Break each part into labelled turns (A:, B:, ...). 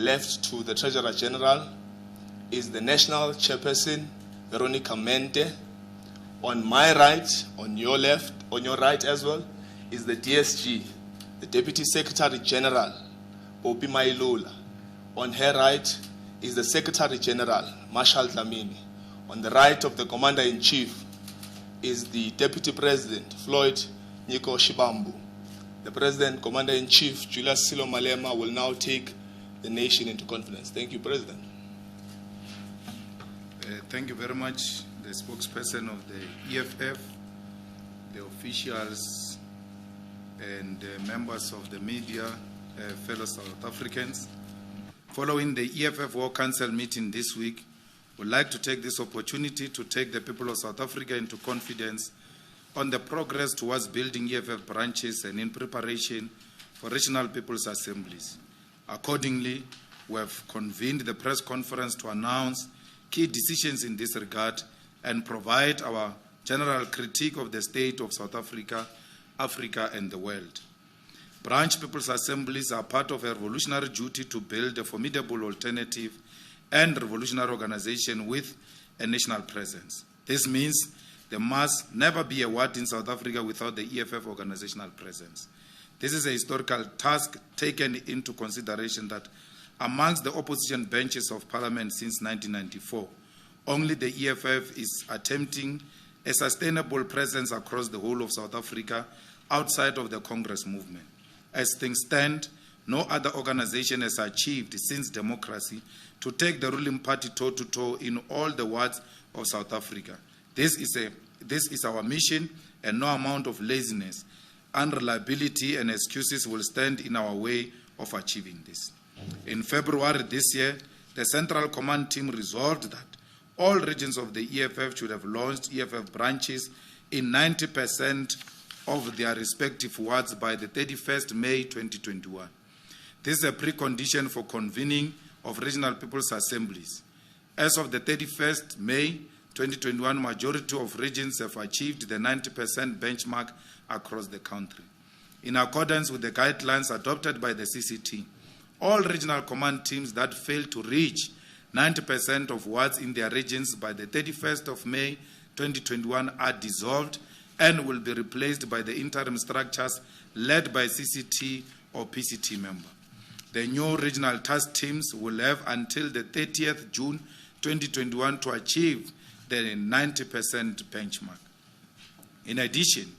A: left to the Treasurer General is the National Chairperson, Veronica Mente. On my right, on your left, on your right as well, is the DSG, the Deputy Secretary General, Popi Mailula. On her right is the Secretary General, Marshal Dlamini. On the right of the Commander-in-Chief is the Deputy President, Floyd Nyiko Shibambu. The President, Commander-in-Chief, Julius Malema, will now take the nation into confidence. Thank you, President.
B: Thank you very much, the spokesperson of the EFF, the officials, and members of the media, fellow South Africans. Following the EFF War Council meeting this week, we'd like to take this opportunity to take the people of South Africa into confidence on the progress towards building EFF branches and in preparation for regional people's assemblies. Accordingly, we have convened the press conference to announce key decisions in this regard and provide our general critique of the state of South Africa, Africa, and the world. Branch People's Assemblies are part of a revolutionary duty to build a formidable alternative and revolutionary organization with a national presence. This means there must never be a ward in South Africa without the EFF organizational presence. This is a historical task taken into consideration that amongst the opposition benches of Parliament since 1994, only the EFF is attempting a sustainable presence across the whole of South Africa outside of the Congress movement. As things stand, no other organization has achieved since democracy to take the ruling party toe-to-toe in all the wards of South Africa. This is our mission, and no amount of laziness, unreliability, and excuses will stand in our way of achieving this. In February this year, the Central Command team resolved that all regions of the EFF should have launched EFF branches in 90% of their respective wards by the 31st May 2021. This is a precondition for convening of regional people's assemblies. As of the 31st May 2021, majority of regions have achieved the 90% benchmark across the country. In accordance with the guidelines adopted by the CCT, all regional command teams that fail to reach 90% of wards in their regions by the 31st of May 2021 are dissolved and will be replaced by the interim structures led by CCT or PCT member. The new regional task teams will have until the 30th June 2021 to achieve the 90% benchmark. In addition,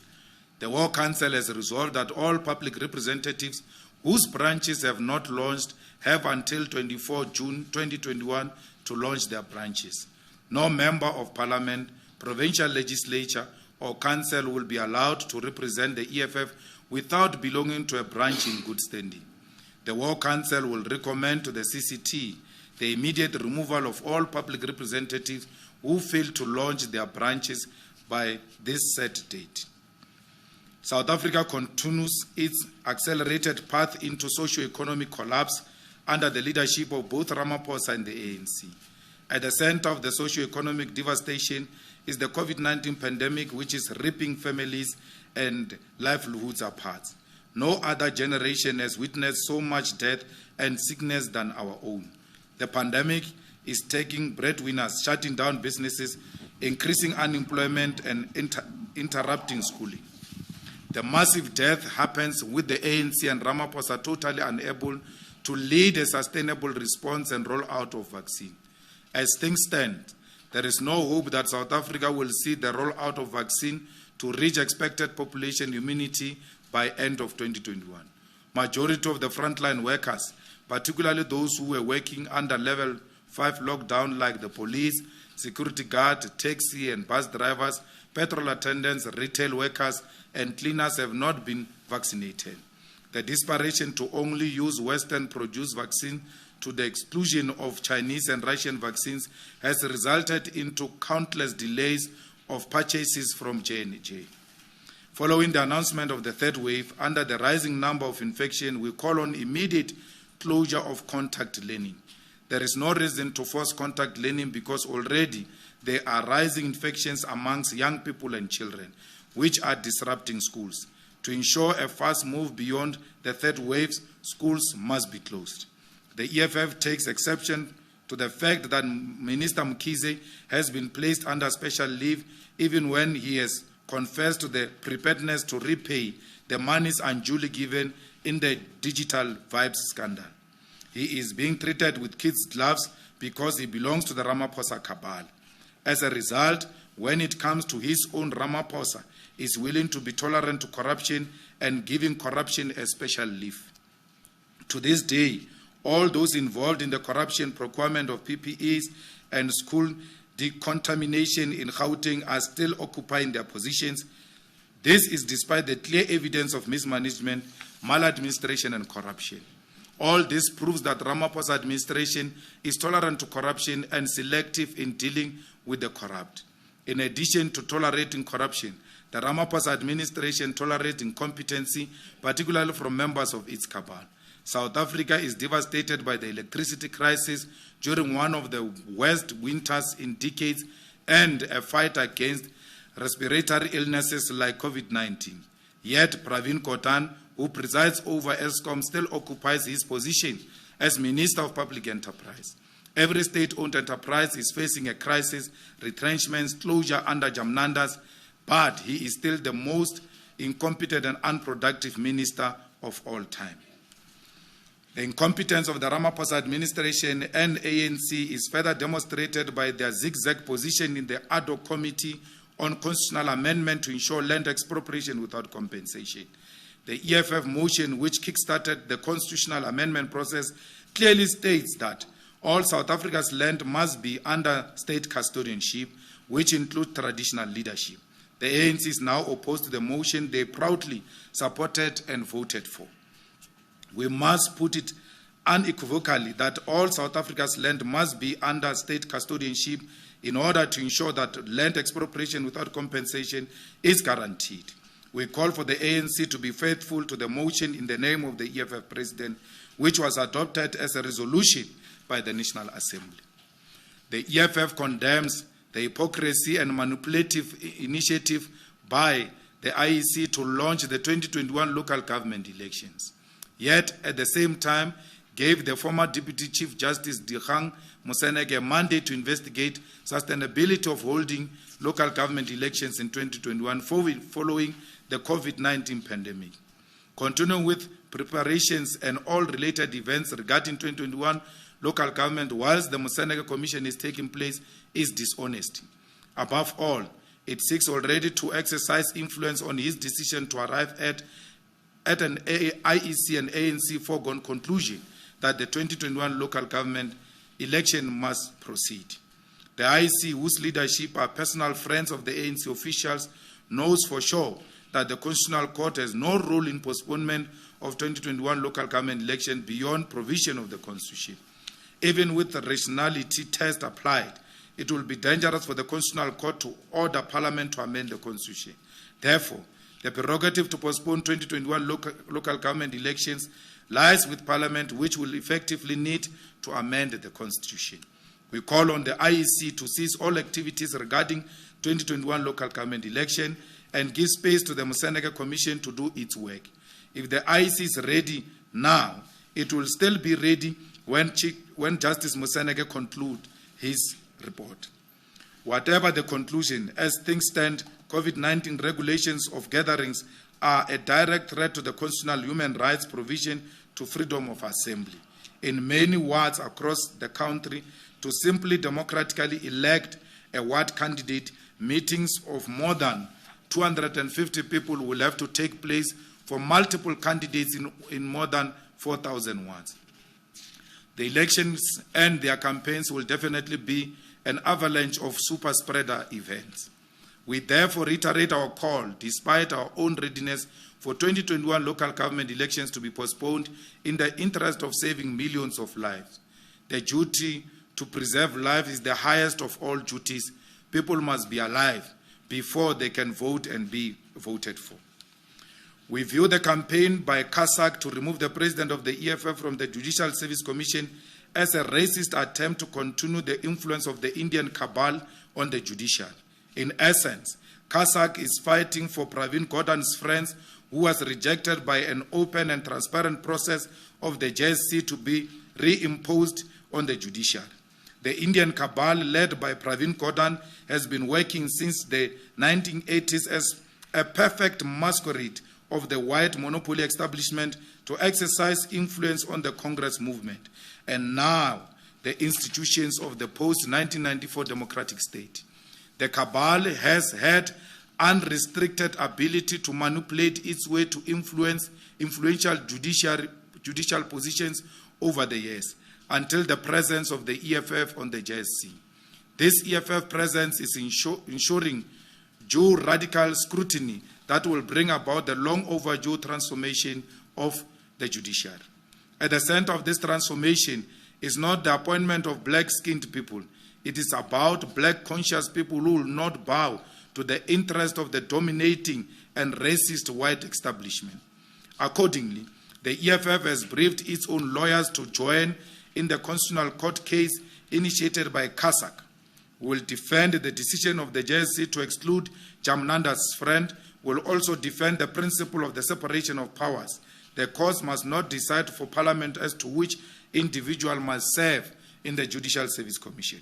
B: the War Council has resolved that all public representatives whose branches have not launched have until 24 June 2021 to launch their branches. No member of Parliament, provincial legislature, or council will be allowed to represent the EFF without belonging to a branch in good standing. The War Council will recommend to the CCT the immediate removal of all public representatives who fail to launch their branches by this set date. South Africa continues its accelerated path into socio-economic collapse under the leadership of both Ramaphosa and the ANC. At the center of the socio-economic devastation is the COVID-19 pandemic, which is ripping families and livelihoods apart. No other generation has witnessed so much death and sickness than our own. The pandemic is taking breadwinners, shutting down businesses, increasing unemployment, and interrupting schooling. The massive death happens with the ANC and Ramaphosa totally unable to lead a sustainable response and roll out of vaccine. As things stand, there is no hope that South Africa will see the rollout of vaccine to reach expected population immunity by end of 2021. Majority of the frontline workers, particularly those who were working under level 5 lockdown like the police, security guard, taxi and bus drivers, petrol attendants, retail workers, and cleaners have not been vaccinated. The desperation to only use Western-produced vaccine to the exclusion of Chinese and Russian vaccines has resulted into countless delays of purchases from J&J. Following the announcement of the third wave, under the rising number of infections, we call on immediate closure of contact learning. There is no reason to force contact learning because already there are rising infections amongst young people and children, which are disrupting schools. To ensure a fast move beyond the third waves, schools must be closed. The EFF takes exception to the fact that Minister Mkhize has been placed under special leave even when he has confessed to the preparedness to repay the monies unduly given in the digital vibes scandal. He is being treated with kids' gloves because he belongs to the Ramaphosa cabal. As a result, when it comes to his own, Ramaphosa is willing to be tolerant to corruption and giving corruption a special leave. To this day, all those involved in the corruption procurement of PPEs and school decontamination in Gauteng are still occupying their positions. This is despite the clear evidence of mismanagement, maladministration, and corruption. All this proves that Ramaphosa administration is tolerant to corruption and selective in dealing with the corrupt. In addition to tolerating corruption, the Ramaphosa administration tolerates incompetency, particularly from members of its cabal. South Africa is devastated by the electricity crisis during one of the worst winters in decades and a fight against respiratory illnesses like COVID-19. Yet Pravin Gordhan, who presides over Eskom, still occupies his position as Minister of Public Enterprise. Every state-owned enterprise is facing a crisis, retrenchments, closure under Jamnandas, but he is still the most incompetent and unproductive minister of all time. The incompetence of the Ramaphosa administration and ANC is further demonstrated by their zigzag position in the ad hoc committee on constitutional amendment to ensure land expropriation without compensation. The EFF motion, which kick-started the constitutional amendment process, clearly states that all South Africa's land must be under state custodianship, which includes traditional leadership. The ANC is now opposed to the motion they proudly supported and voted for. We must put it unequivocally that all South Africa's land must be under state custodianship in order to ensure that land expropriation without compensation is guaranteed. We call for the ANC to be faithful to the motion in the name of the EFF president, which was adopted as a resolution by the National Assembly. The EFF condemns the hypocrisy and manipulative initiative by the IEC to launch the 2021 local government elections. Yet, at the same time, gave the former Deputy Chief Justice Dikgang Moseneke a mandate to investigate sustainability of holding local government elections in 2021 following the COVID-19 pandemic. Continuing with preparations and all related events regarding 2021 local government whilst the Moseneke Commission is taking place is dishonesty. Above all, it seeks already to exercise influence on his decision to arrive at an IEC and ANC foregone conclusion that the 2021 local government election must proceed. The IEC, whose leadership are personal friends of the ANC officials, knows for sure that the Constitutional Court has no role in postponement of 2021 local government election beyond provision of the Constitution. Even with the rationality test applied, it will be dangerous for the Constitutional Court to order Parliament to amend the Constitution. Therefore, the prerogative to postpone 2021 local government elections lies with Parliament, which will effectively need to amend the Constitution. We call on the IEC to cease all activities regarding 2021 local government election and give space to the Moseneke Commission to do its work. If the IEC is ready now, it will still be ready when Justice Moseneke concludes his report. Whatever the conclusion, as things stand, COVID-19 regulations of gatherings are a direct threat to the constitutional human rights provision to freedom of assembly. In many wards across the country, to simply democratically elect a ward candidate, meetings of more than 250 people will have to take place for multiple candidates in more than 4,000 wards. The elections and their campaigns will definitely be an avalanche of super spreader events. We therefore reiterate our call, despite our own readiness, for 2021 local government elections to be postponed in the interest of saving millions of lives. The duty to preserve life is the highest of all duties. People must be alive before they can vote and be voted for. We view the campaign by CIC to remove the president of the EFF from the Judicial Service Commission as a racist attempt to continue the influence of the Indian cabal on the judiciary. In essence, CIC is fighting for Pravin Gordhan's friends, who was rejected by an open and transparent process of the JSC to be reimposed on the judiciary. The Indian cabal, led by Pravin Gordhan, has been working since the 1980s as a perfect masquerade of the white monopoly establishment to exercise influence on the Congress movement, and now the institutions of the post-1994 democratic state. The cabal has had unrestricted ability to manipulate its way to influential judicial positions over the years, until the presence of the EFF on the JSC. This EFF presence is ensuring due radical scrutiny that will bring about the long overdue transformation of the judiciary. At the center of this transformation is not the appointment of black-skinned people. It is about black conscious people who will not bow to the interest of the dominating and racist white establishment. Accordingly, the EFF has briefed its own lawyers to join in the Constitutional Court case initiated by CIC. We will defend the decision of the JSC to exclude Jamnanda's friend. We will also defend the principle of the separation of powers. The courts must not decide for Parliament as to which individual must serve in the Judicial Service Commission.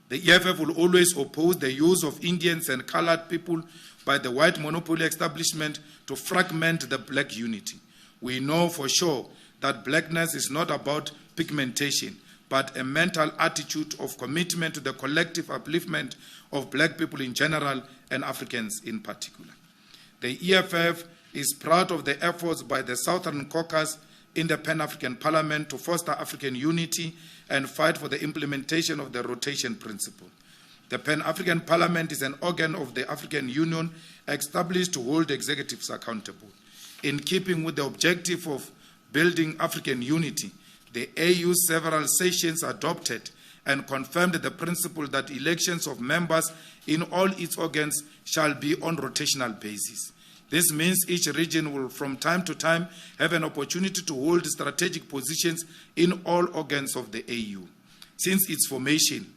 B: The EFF will always oppose the use of Indians and colored people by the white monopoly establishment to fragment the black unity. We know for sure that blackness is not about pigmentation, but a mental attitude of commitment to the collective upliftment of black people in general and Africans in particular. The EFF is proud of the efforts by the Southern Caucus in the Pan-African Parliament to foster African unity and fight for the implementation of the rotation principle. The Pan-African Parliament is an organ of the African Union established to hold executives accountable. In keeping with the objective of building African unity, the AU's several sessions adopted and confirmed the principle that elections of members in all its organs shall be on rotational basis. This means each region will from time to time have an opportunity to hold strategic positions in all organs of the AU. Since its formation,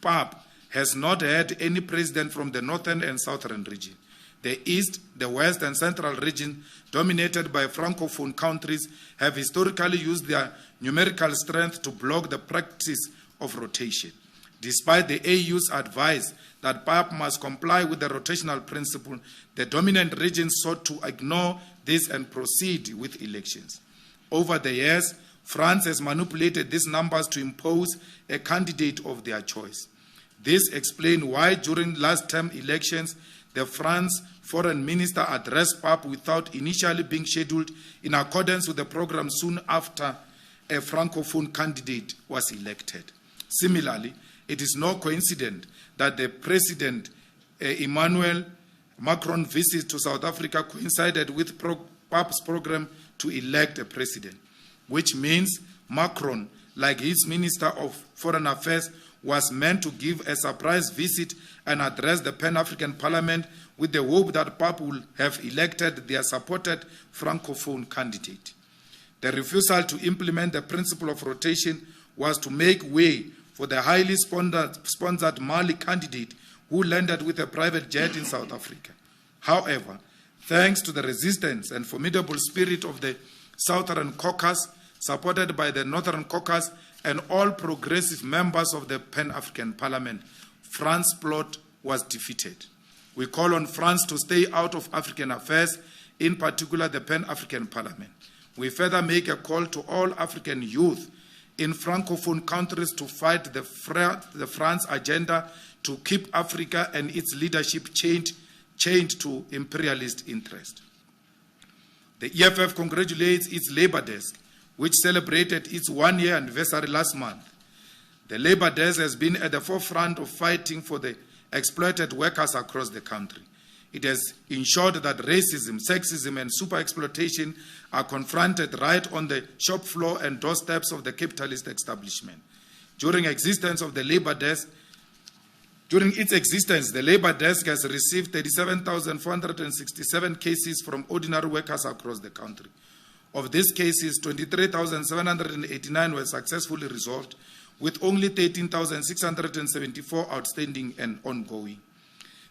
B: PAP has not had any president from the northern and southern region. The East, the West, and Central region, dominated by Francophone countries, have historically used their numerical strength to block the practice of rotation. Despite the AU's advice that PAP must comply with the rotational principle, the dominant regions sought to ignore this and proceed with elections. Over the years, France has manipulated these numbers to impose a candidate of their choice. This explains why during last term elections, the France foreign minister addressed PAP without initially being scheduled in accordance with the program soon after a Francophone candidate was elected. Similarly, it is no coincidence that the President Emmanuel Macron's visit to South Africa coincided with PAP's program to elect a president, which means Macron, like his Minister of Foreign Affairs, was meant to give a surprise visit and address the Pan-African Parliament with the hope that PAP will have elected their supported Francophone candidate. The refusal to implement the principle of rotation was to make way for the highly sponsored Mali candidate who landed with a private jet in South Africa. However, thanks to the resistance and formidable spirit of the Southern Caucus, supported by the Northern Caucus and all progressive members of the Pan-African Parliament, France's plot was defeated. We call on France to stay out of African affairs, in particular the Pan-African Parliament. We further make a call to all African youth in Francophone countries to fight the France agenda to keep Africa and its leadership chained to imperialist interest. The EFF congratulates its Labour Desk, which celebrated its one-year anniversary last month. The Labour Desk has been at the forefront of fighting for the exploited workers across the country. It has ensured that racism, sexism, and super-exploitation are confronted right on the shop floor and doorsteps of the capitalist establishment. During its existence, the Labour Desk has received 37,467 cases from ordinary workers across the country. Of these cases, 23,789 were successfully resolved, with only 13,674 outstanding and ongoing.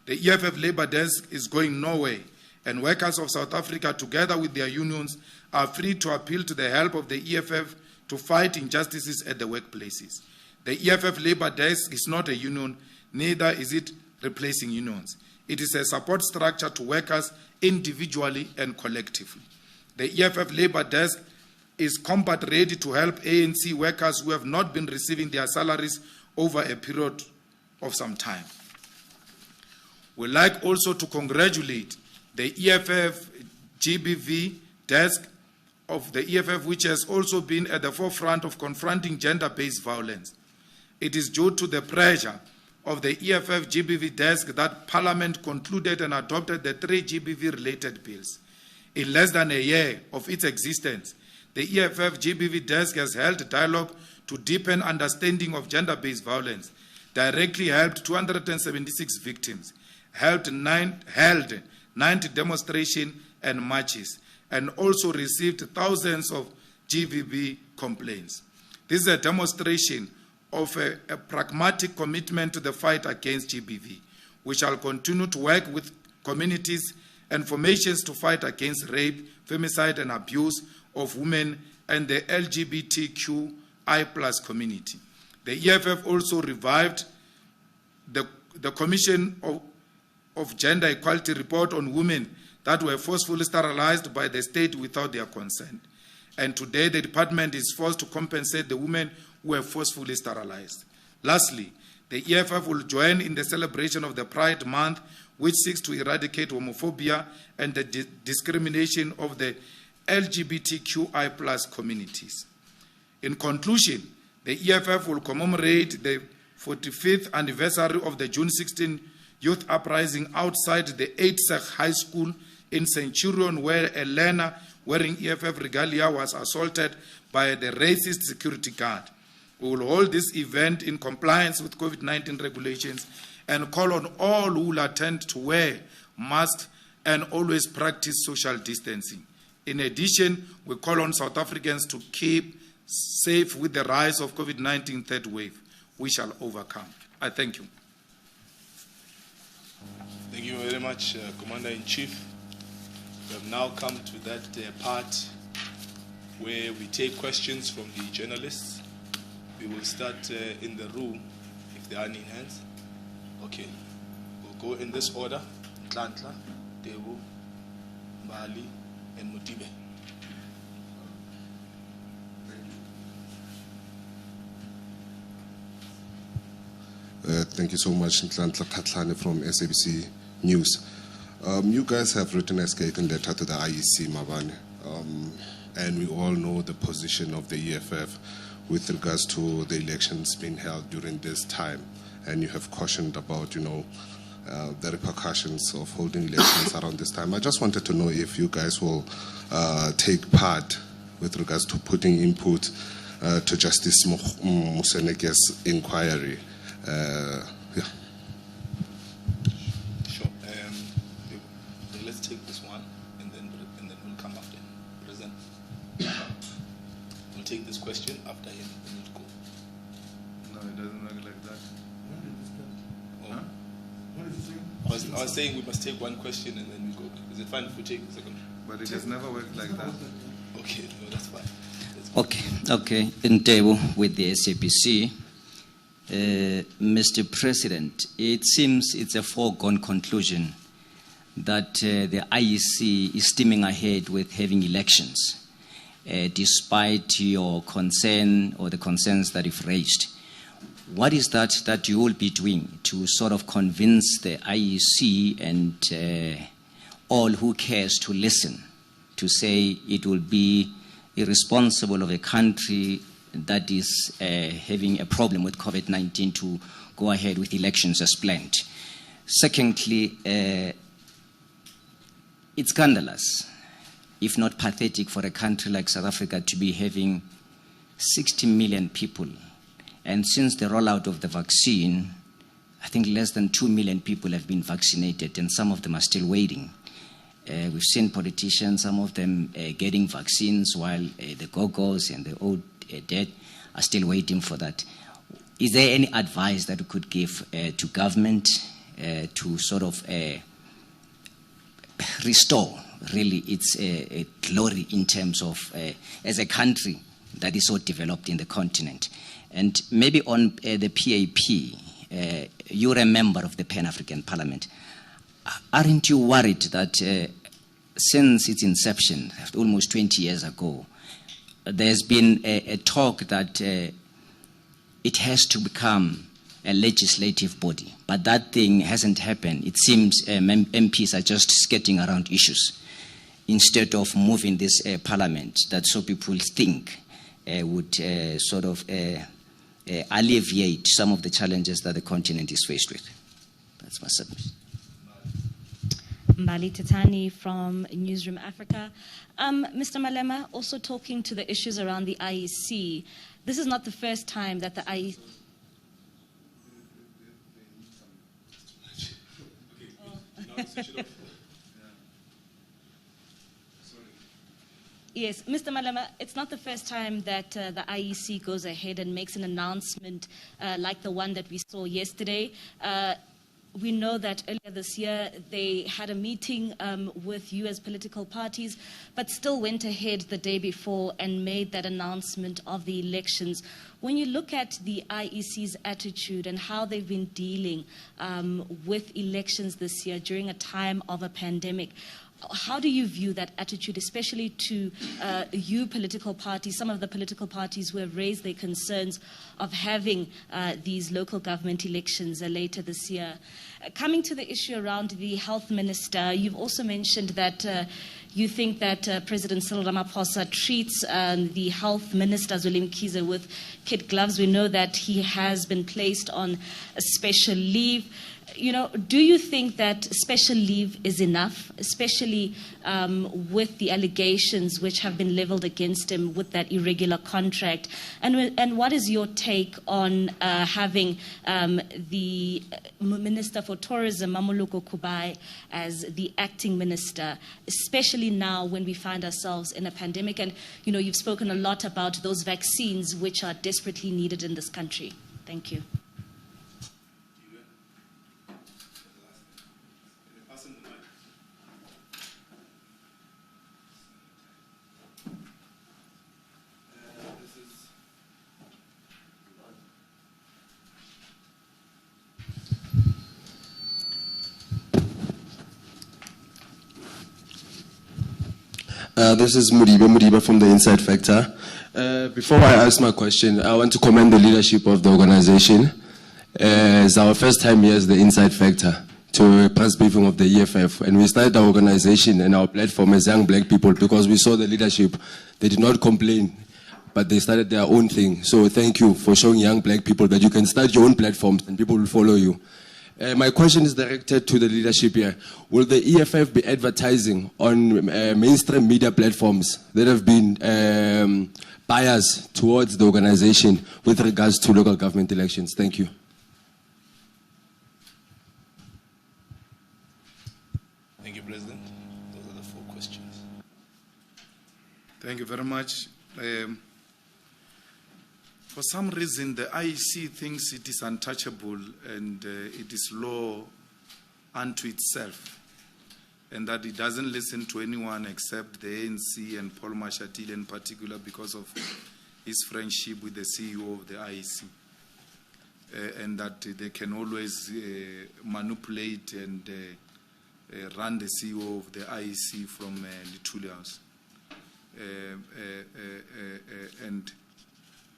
B: The EFF Labour Desk is going nowhere, and workers of South Africa, together with their unions, are free to appeal to the help of the EFF to fight injustices at the workplaces. The EFF Labour Desk is not a union, neither is it replacing unions. It is a support structure to workers individually and collectively. The EFF Labour Desk is combat ready to help ANC workers who have not been receiving their salaries over a period of some time. We'd like also to congratulate the EFF GBV desk of the EFF, which has also been at the forefront of confronting gender-based violence. It is due to the pressure of the EFF GBV desk that Parliament concluded and adopted the 3 GBV-related bills. In less than a year of its existence, the EFF GBV desk has held dialogue to deepen understanding of gender-based violence, directly helped 276 victims, held 90 demonstrations and marches, and also received thousands of GBV complaints. This is a demonstration of a pragmatic commitment to the fight against GBV. We shall continue to work with communities and formations to fight against rape, femicide, and abuse of women and the LGBTQI+ community. The EFF also revived the Commission of Gender Equality report on women that were forcefully sterilized by the state without their consent. And today the department is forced to compensate the women who were forcefully sterilized. Lastly, the EFF will join in the celebration of the Pride Month, which seeks to eradicate homophobia and the discrimination of the LGBTQI+ communities. In conclusion, the EFF will commemorate the 45th anniversary of the June 16 youth uprising outside the 8th High School in Centurion, where a learner wearing EFF regalia was assaulted by the racist security guard. We will hold this event in compliance with COVID-19 regulations and call on all who will attend to wear masks and always practice social distancing. In addition, we call on South Africans to keep safe with the rise of COVID-19 third wave. We shall overcome. I thank you.
A: Thank you very much, Commander-in-Chief. We have now come to that part where we take questions from the journalists. We will start in the room, if there are any hands. Okay. We'll go in this order. Ntlantla, Debu, Mbali, and Mutibe.
C: Thank you so much, Ntlantla Katlane from SABC News. You guys have written a statement letter to the IEC, Mabane, and we all know the position of the EFF with regards to the elections being held during this time, and you have cautioned about, the repercussions of holding elections around this time. I just wanted to know if you guys will take part with regards to putting input to Justice Museneke's inquiry. Yeah.
A: Sure. Let's take this one, and then we'll come after him. President. We'll take this question after him, and we'll go.
B: No, it doesn't work like that.
A: Oh.
B: Huh?
D: What is it saying?
A: I was saying we must take one question and then we go. Is it fine if we take the second?
B: But it has never worked like that.
A: Okay, no, that's fine.
E: Okay. In table with the SABC. Mr. President, it seems it's a foregone conclusion that the IEC is steaming ahead with having elections, despite your concern or the concerns that you've raised. What is that you will be doing to sort of convince the IEC and all who cares to listen to say it will be irresponsible of a country that is having a problem with COVID-19 to go ahead with elections as planned? Secondly, it's scandalous, if not pathetic, for a country like South Africa to be having 60 million people. And since the rollout of the vaccine, I think less than 2 million people have been vaccinated, and some of them are still waiting. We've seen politicians, some of them getting vaccines, while the go-go's and the old dead are still waiting for that. Is there any advice that we could give to government to sort of restore really its glory in terms of, as a country, that is so developed in the continent. And maybe on the PAP, you're a member of the Pan-African Parliament. Aren't you worried that since its inception, almost 20 years ago, there's been a talk that it has to become a legislative body, but that thing hasn't happened. It seems MPs are just skirting around issues instead of moving this parliament that so people think would sort of alleviate some of the challenges that the continent is faced with. That's my submission.
F: Mbali Titani from Newsroom Africa. Mr. Malema, also talking to the issues around the IEC, this is not the first time that the IEC... Yes, Mr. Malema, it's not the first time that the IEC goes ahead and makes an announcement like the one that we saw yesterday. We know that earlier this year they had a meeting with US political parties, but still went ahead the day before and made that announcement of the elections. When you look at the IEC's attitude and how they've been dealing with elections this year during a time of a pandemic, how do you view that attitude, especially to you political parties, some of the political parties who have raised their concerns of having these local government elections later this year? Coming to the issue around the health minister, you've also mentioned that you think that President Cyril Ramaphosa treats the health minister, Zweli Mkhize, with kid gloves. We know that he has been placed on a special leave. You know, do you think that special leave is enough, especially with the allegations which have been leveled against him with that irregular contract? And what is your take on having the Minister for Tourism, Mamoloko Kubai, as the acting minister, especially now when we find ourselves in a pandemic? And, you know, you've spoken a lot about those vaccines which are desperately needed in this country. Thank you.
G: This is Mudiba from the Inside Factor. Before I ask my question, I want to commend the leadership of the organization. It's our first time here as the Inside Factor to a press briefing of the EFF. And we started our organization and our platform as young black people because we saw the leadership. They did not complain, but they started their own thing. So thank you for showing young black people that you can start your own platforms and people will follow you. My question is directed to the leadership here. Will the EFF be advertising on mainstream media platforms that have been biased towards the organization with regards to local government elections? Thank you.
A: Thank you, President. Those are the 4 questions.
B: Thank you very much. For some reason, the IEC thinks it is untouchable and it is law unto itself, and that it doesn't listen to anyone except the ANC and Paul Mashatile in particular because of his friendship with the CEO of the IEC, and that they can always manipulate and run the CEO of the IEC from Lituli House. And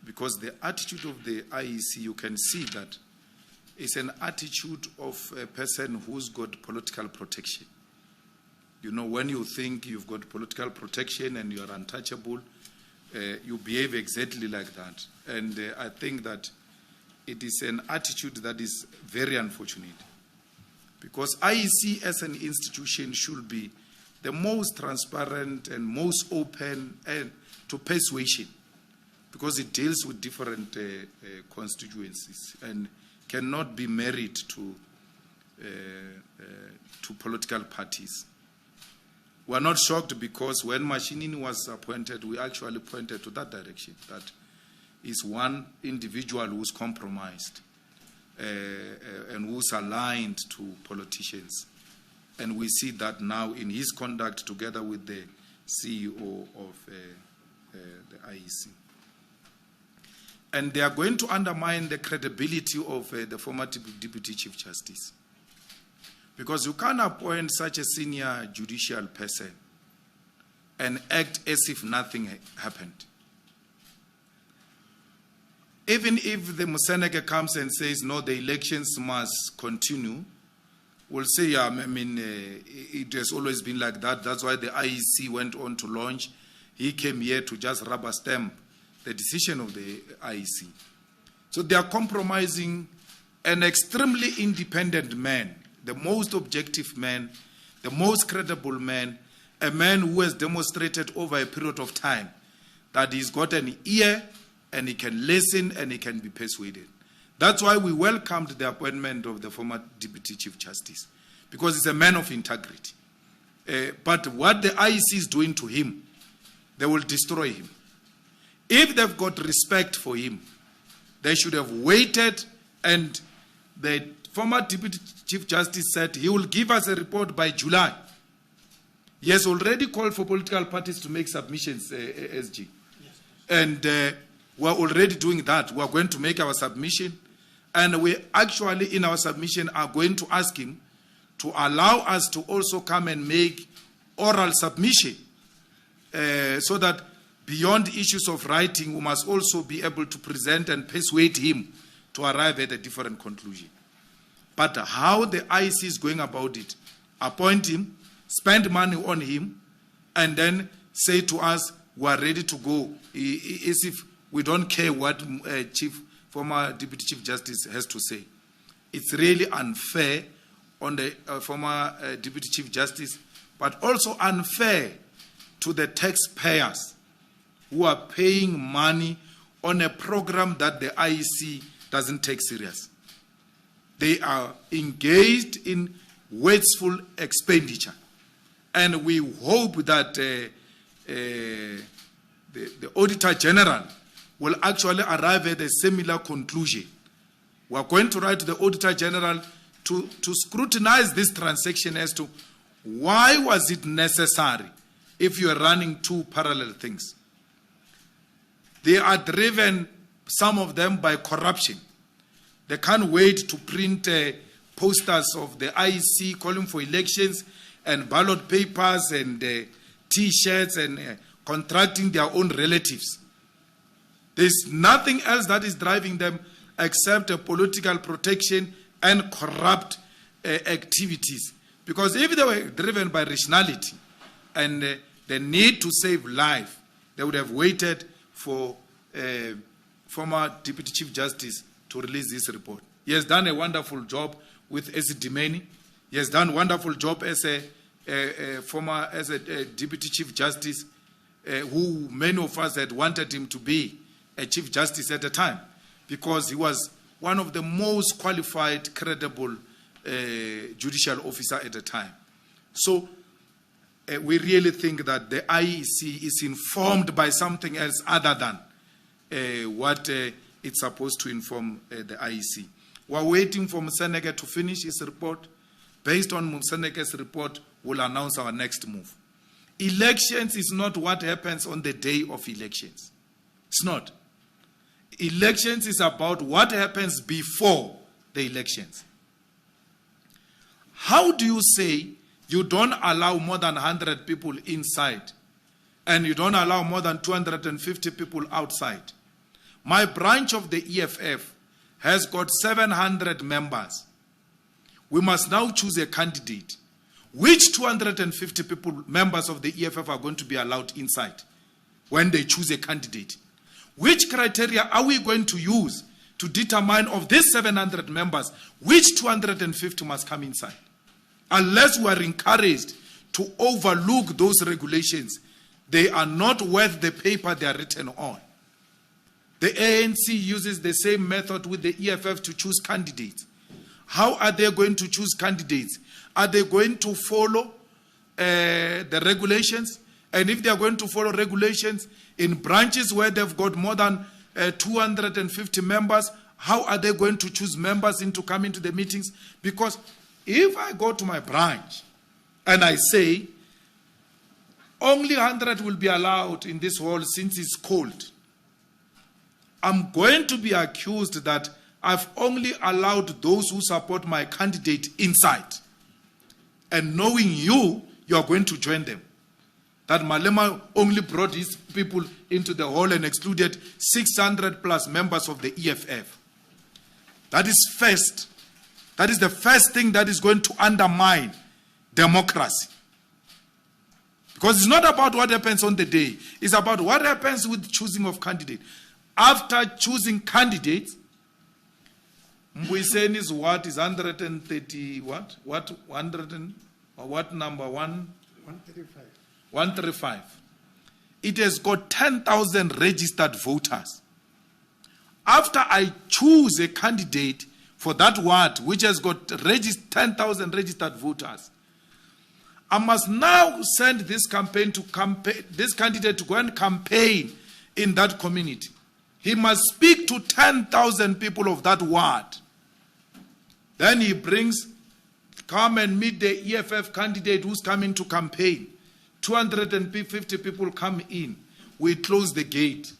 B: because the attitude of the IEC, you can see that it's an attitude of a person who's got political protection. You know, when you think you've got political protection and you are untouchable, you behave exactly like that. And I think that it is an attitude that is very unfortunate. Because IEC as an institution should be the most transparent and most open and to persuasion, because it deals with different constituencies and cannot be married to political parties. We are not shocked because when Mashinini was appointed, we actually pointed to that direction. That is one individual who's compromised and who's aligned to politicians. And we see that now in his conduct together with the CEO of the IEC. And they are going to undermine the credibility of the former Deputy Chief Justice. Because you can't appoint such a senior judicial person and act as if nothing happened. Even if the Moseneke comes and says, no, the elections must continue, we'll say, yeah, I mean, it has always been like that. That's why the IEC went on to launch. He came here to just rubber stamp the decision of the IEC. So they are compromising an extremely independent man, the most objective man, the most credible man, a man who has demonstrated over a period of time that he's got an ear and he can listen and he can be persuaded. That's why we welcomed the appointment of the former Deputy Chief Justice, because he's a man of integrity. But what the IEC is doing to him, they will destroy him. If they've got respect for him, they should have waited, and the former Deputy Chief Justice said he will give us a report by July. He has already called for political parties to make submissions, SG. Yes. And we're already doing that. We're going to make our submission, and we actually, in our submission, are going to ask him to allow us to also come and make oral submission so that beyond issues of writing, we must also be able to present and persuade him to arrive at a different conclusion. But how the IEC is going about it, appoint him, spend money on him, and then say to us, we are ready to go, as if we don't care what former Deputy Chief Justice has to say. It's really unfair on the former Deputy Chief Justice, but also unfair to the taxpayers who are paying money on a program that the IEC doesn't take serious. They are engaged in wasteful expenditure. And we hope that the Auditor General will actually arrive at a similar conclusion. We are going to write to the Auditor General to scrutinize this transaction as to why was it necessary if you are running two parallel things. They are driven, some of them, by corruption. They can't wait to print posters of the IEC calling for elections and ballot papers and T-shirts and contracting their own relatives. There's nothing else that is driving them except a political protection and corrupt activities. Because if they were driven by rationality and the need to save life, they would have waited for former Deputy Chief Justice to release this report. He has done a wonderful job with Esidimeni. He has done a wonderful job as a Deputy Chief Justice, who many of us had wanted him to be a Chief Justice at the time, because he was one of the most qualified, credible judicial officer at the time. So we really think that the IEC is informed by something else other than what it's supposed to inform the IEC. We're waiting for Moseneke to finish his report. Based on Moseneke's report, we'll announce our next move. Elections is not what happens on the day of elections. It's not. Elections is about what happens before the elections. How do you say you don't allow more than 100 people inside and you don't allow more than 250 people outside? My branch of the EFF has got 700 members. We must now choose a candidate. Which 250 people, members of the EFF, are going to be allowed inside when they choose a candidate? Which criteria are we going to use to determine of these 700 members, which 250 must come inside? Unless we are encouraged to overlook those regulations, they are not worth the paper they are written on. The ANC uses the same method with the EFF to choose candidates. How are they going to choose candidates? Are they going to follow the regulations? And if they are going to follow regulations in branches where they've got more than 250 members, how are they going to choose members into come into the meetings? Because if I go to my branch and I say only 100 will be allowed in this hall since it's cold, I'm going to be accused that I've only allowed those who support my candidate inside. And knowing you are going to join them. That Malema only brought his people into the hall and excluded 600 plus members of the EFF. That is first. That is the first thing that is going to undermine democracy. Because it's not about what happens on the day. It's about what happens with choosing of candidates. After choosing candidates, Mbuiseni is what? Is 130 what? What 100 and or what number? 135. 135. It has got 10,000 registered voters. After I choose a candidate for that ward, which has got 10,000 registered voters, I must now send this candidate to go and campaign in that community. He must speak to 10,000 people of that ward. Then he brings, come and meet the EFF candidate who's coming to campaign. 250 people come in. We close the gate.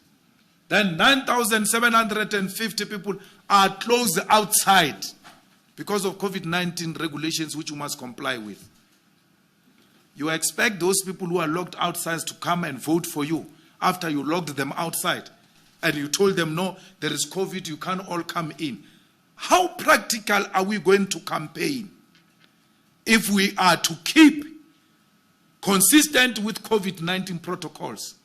B: Then 9,750 people are closed outside because of COVID-19 regulations which you must comply with. You expect those people who are locked outside to come and vote for you after you locked them outside and you told them, no, there is COVID, you can't all come in. How practical are we going to campaign if we are to keep consistent with COVID-19 protocols?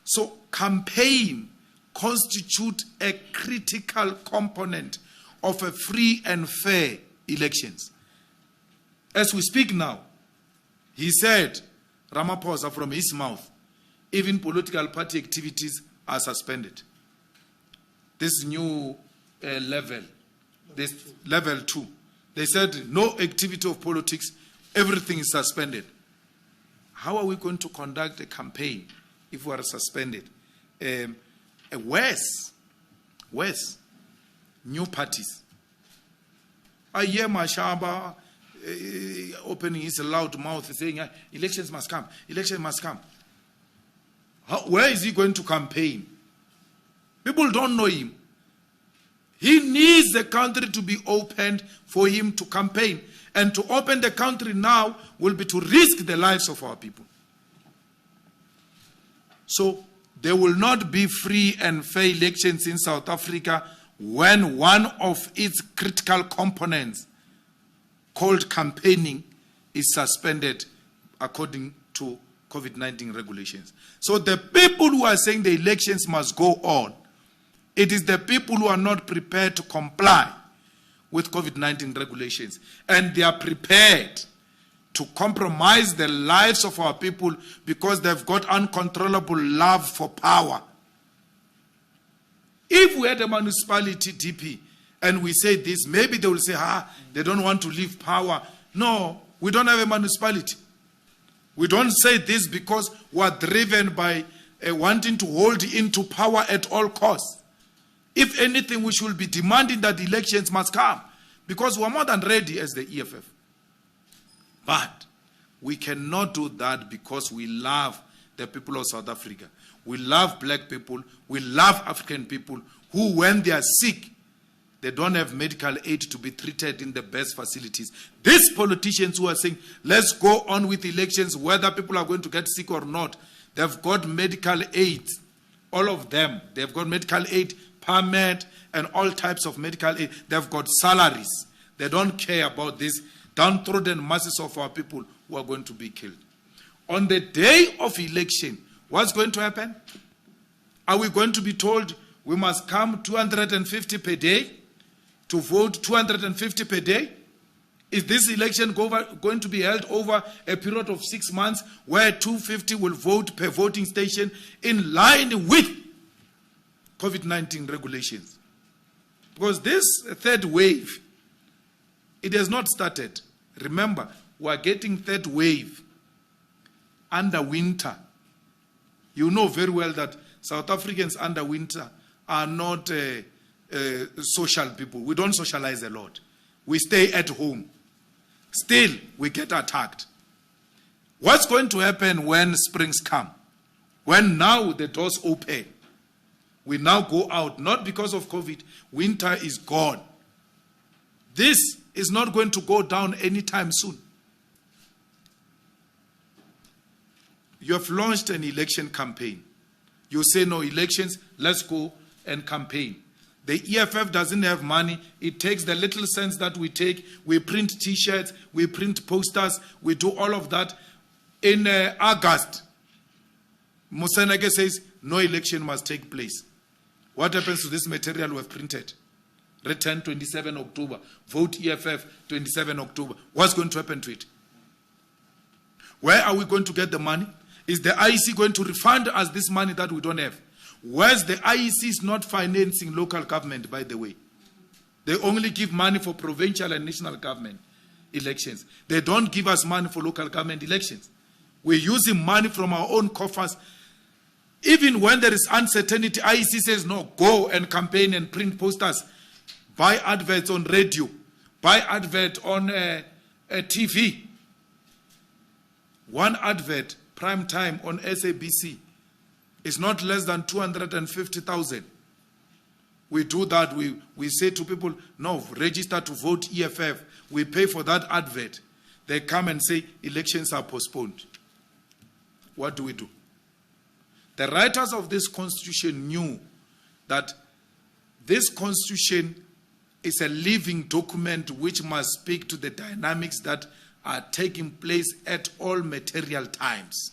B: So campaign constitute a critical component of a free and fair elections. As we speak now, he said, Ramaphosa from his mouth, even political party activities are suspended. This new level, this level 2, they said no activity of politics, everything is suspended. How are we going to conduct a campaign if we are suspended? Worse, new parties. I hear Mashaba opening his loud mouth saying, elections must come, elections must come. Where is he going to campaign? People don't know him. He needs the country to be opened for him to campaign. And to open the country now will be to risk the lives of our people. So there will not be free and fair elections in South Africa when one of its critical components, called campaigning, is suspended according to COVID-19 regulations. So the people who are saying the elections must go on, it is the people who are not prepared to comply with COVID-19 regulations. And they are prepared to compromise the lives of our people because they've got uncontrollable love for power. If we had a municipality DP and we say this, maybe they will say, they don't want to leave power. No, we don't have a municipality. We don't say this because we are driven by wanting to hold into power at all costs. If anything, we should be demanding that elections must come because we are more than ready as the EFF. But we cannot do that because we love the people of South Africa. We love black people. We love African people who, when they are sick, they don't have medical aid to be treated in the best facilities. These politicians who are saying, let's go on with elections, whether people are going to get sick or not, they've got medical aid. All of them, they've got medical aid, permit, and all types of medical aid. They've got salaries. They don't care about this downtrodden masses of our people who are going to be killed. On the day of election, what's going to happen? Are we going to be told we must come 250 per day to vote 250 per day? Is this election going to be held over a period of 6 months where 250 will vote per voting station in line with COVID-19 regulations? Because this third wave, it has not started. Remember, we are getting third wave under winter. You know very well that South Africans under winter are not social people. We don't socialize a lot. We stay at home. Still, we get attacked. What's going to happen when springs come? When now the doors open? We now go out, not because of COVID. Winter is gone. This is not going to go down anytime soon. You have launched an election campaign. You say no elections, let's go and campaign. The EFF doesn't have money. It takes the little cents that we take. We print T-shirts, we print posters, we do all of that. In August, Moseneke says no election must take place. What happens to this material we have printed? Return 27 October. Vote EFF 27 October. What's going to happen to it? Where are we going to get the money? Is the IEC going to refund us this money that we don't have? Whereas the IEC is not financing local government, by the way. They only give money for provincial and national government elections. They don't give us money for local government elections. We're using money from our own coffers. Even when there is uncertainty, IEC says, no, go and campaign and print posters. Buy adverts on radio. Buy advert on TV. One advert, prime time on SABC, is not less than 250,000. We do that. We say to people, no, register to vote EFF. We pay for that advert. They come and say, elections are postponed. What do we do? The writers of this constitution knew that this constitution is a living document which must speak to the dynamics that are taking place at all material times.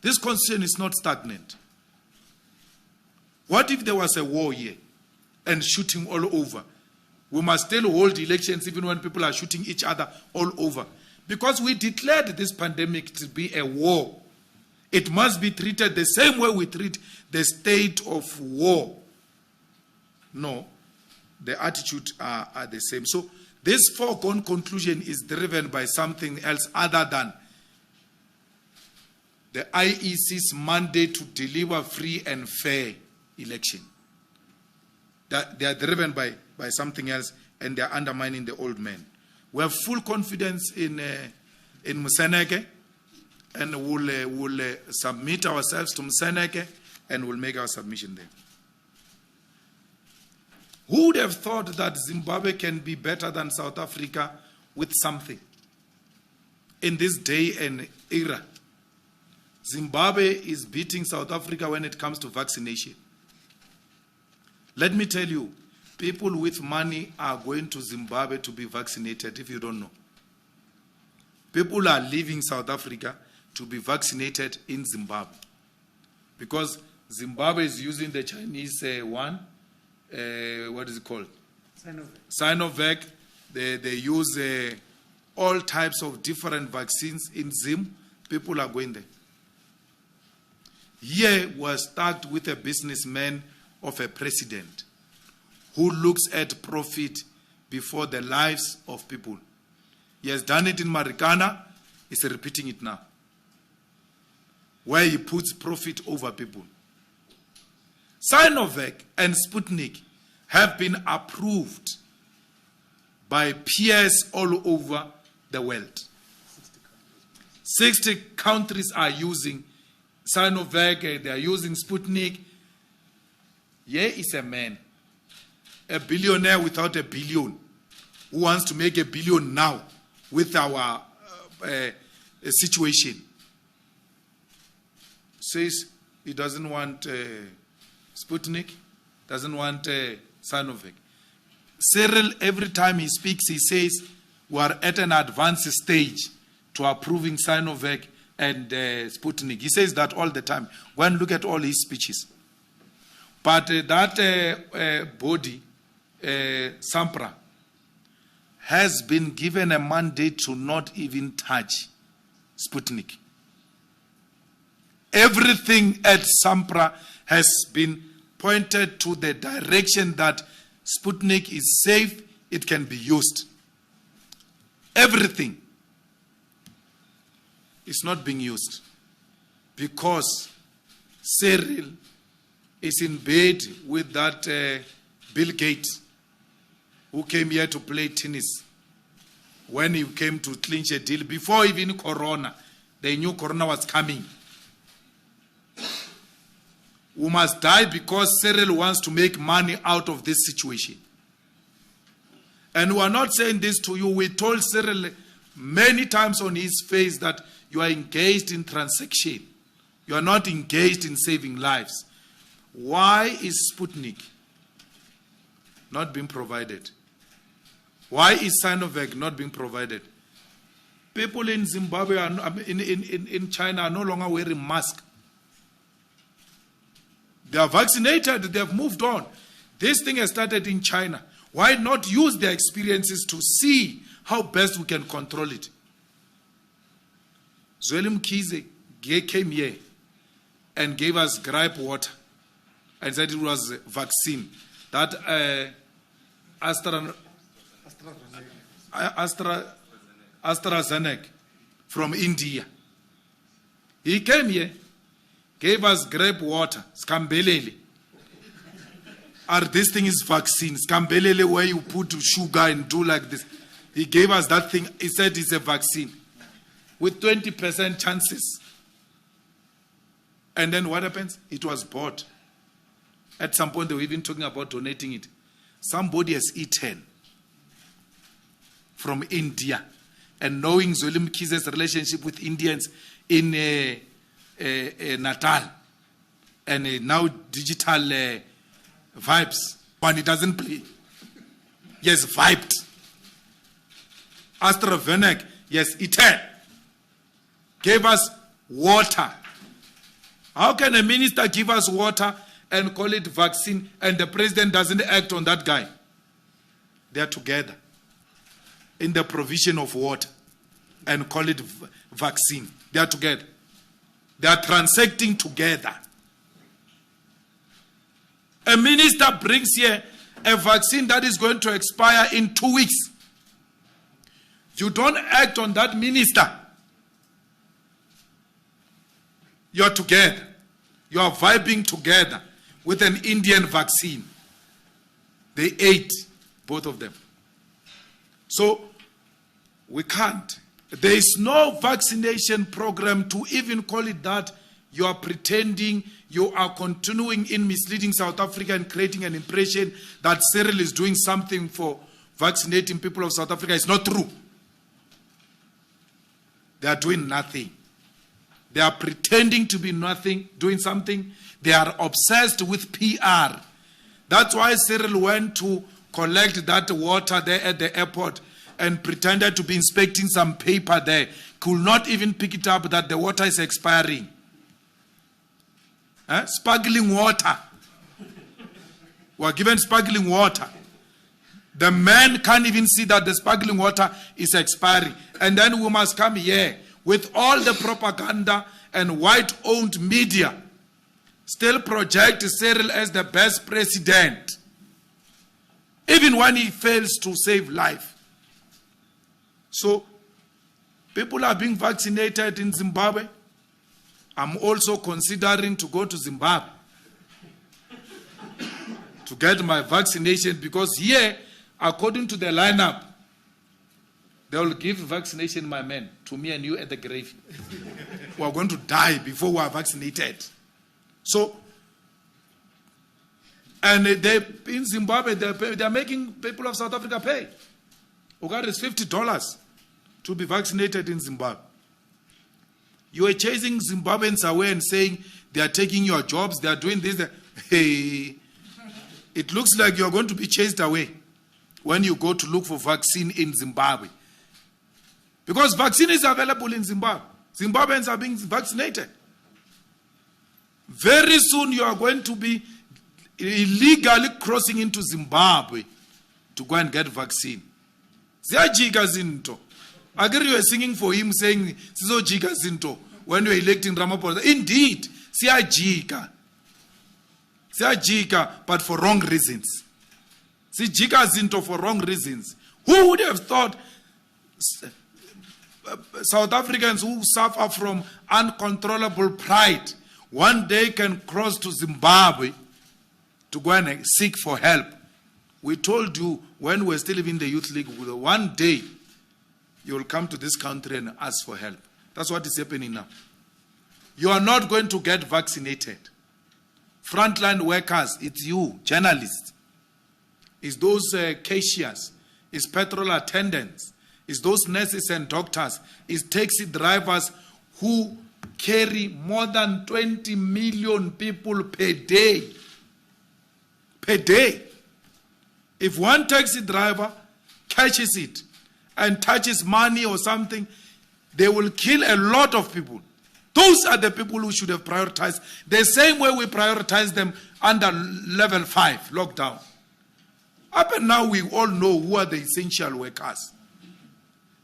B: This constitution is not stagnant. What if there was a war here and shooting all over? We must still hold elections even when people are shooting each other all over. Because we declared this pandemic to be a war. It must be treated the same way we treat the state of war. No, the attitude are the same. So this foregone conclusion is driven by something else other than the IEC's mandate to deliver free and fair election. That they are driven by something else, and they are undermining the old man. We have full confidence in Moseneke, and we'll submit ourselves to Moseneke, and we'll make our submission there. Who would have thought that Zimbabwe can be better than South Africa with something? In this day and era, Zimbabwe is beating South Africa when it comes to vaccination. Let me tell you, people with money are going to Zimbabwe to be vaccinated, if you don't know. People are leaving South Africa to be vaccinated in Zimbabwe. Because Zimbabwe is using the Chinese one, what is it called? Sinovac. They use all types of different vaccines in Zim. People are going there. Here we're stuck with a businessman of a president who looks at profit before the lives of people. He has done it in Marikana, he's repeating it now, where he puts profit over people. Sinovac and Sputnik have been approved by peers all over the world. 60 countries are using Sinovac, they are using Sputnik. Here is a man, a billionaire without a billion, who wants to make a billion now with our situation. Says he doesn't want Sputnik, doesn't want Sinovac. Cyril, every time he speaks, he says we are at an advanced stage to approving Sinovac and Sputnik. He says that all the time. Go and look at all his speeches. But that body, SAMPRA, has been given a mandate to not even touch Sputnik. Everything at SAMPRA has been pointed to the direction that Sputnik is safe, it can be used. Everything is not being used because Cyril is in bed with that Bill Gates who came here to play tennis when he came to clinch a deal before even Corona. They knew Corona was coming. who must die because Cyril wants to make money out of this situation. And we are not saying this to you. We told Cyril many times on his face that you are engaged in transaction. You are not engaged in saving lives. Why is Sputnik not being provided? Why is Sinovac not being provided? People in Zimbabwe, in China, are no longer wearing masks. They are vaccinated, they have moved on. This thing has started in China. Why not use their experiences to see how best we can control it? Zweli Mkhize came here and gave us gripe water and said it was a vaccine. That AstraZeneca from India. He came here, gave us grape water, skambelele. Or this thing is vaccine, skambelele, where you put sugar and do like this. He gave us that thing, he said it's a vaccine with 20% chances. And then what happens? It was bought. At some point they were even talking about donating it. Somebody has eaten from India. And knowing Zweli Mkhize's relationship with Indians in Natal and now digital vibes, when he doesn't play, yes, vibed. AstraZeneca, yes, eaten. Gave us water. How can a minister give us water and call it vaccine and the president doesn't act on that guy? They are together in the provision of water and call it vaccine. They are together. They are transacting together. A minister brings here a vaccine that is going to expire in 2 weeks. You don't act on that minister. You are together. You are vibing together with an Indian vaccine. They ate, both of them. So, we can't. There is no vaccination program to even call it that. You are pretending, you are continuing in misleading South Africa and creating an impression that Cyril is doing something for vaccinating people of South Africa. It's not true. They are doing nothing. They are pretending to be nothing, doing something. They are obsessed with PR. That's why Cyril went to collect that water there at the airport and pretended to be inspecting some paper there. Could not even pick it up that the water is expiring. Sparkling water. We are given sparkling water. The man can't even see that the sparkling water is expiring. And then we must come here with all the propaganda and white-owned media still project Cyril as the best president, even when he fails to save life. So, people are being vaccinated in Zimbabwe. I'm also considering to go to Zimbabwe to get my vaccination, because here, according to the lineup, they will give vaccination, my men, to me and you at the grave. We are going to die before we are vaccinated. So, and in Zimbabwe, they are making people of South Africa pay. Ugaga is $50 to be vaccinated in Zimbabwe. You are chasing Zimbabweans away and saying they are taking your jobs, they are doing this. Hey, it looks like you are going to be chased away when you go to look for vaccine in Zimbabwe. Because vaccine is available in Zimbabwe. Zimbabweans are being vaccinated. Very soon you are going to be illegally crossing into Zimbabwe to go and get vaccine. Ziyajika zinto. I agree you are singing for him saying, Sizojika zinto, when you are electing Ramaphosa. Indeed, Ziyajika. Ziyajika, but for wrong reasons. Zijika zinto for wrong reasons. Who would have thought South Africans who suffer from uncontrollable pride one day can cross to Zimbabwe to go and seek for help? We told you when we were still in the Youth League, one day you will come to this country and ask for help. That's what is happening now. You are not going to get vaccinated frontline workers, it's you, journalists. It's those cashiers. It's petrol attendants. It's those nurses and doctors. It's taxi drivers who carry more than 20 million people per day. Per day. If one taxi driver catches it and touches money or something, they will kill a lot of people. Those are the people who should have prioritized. The same way we prioritize them under level 5, lockdown. Up and now we all know who are the essential workers.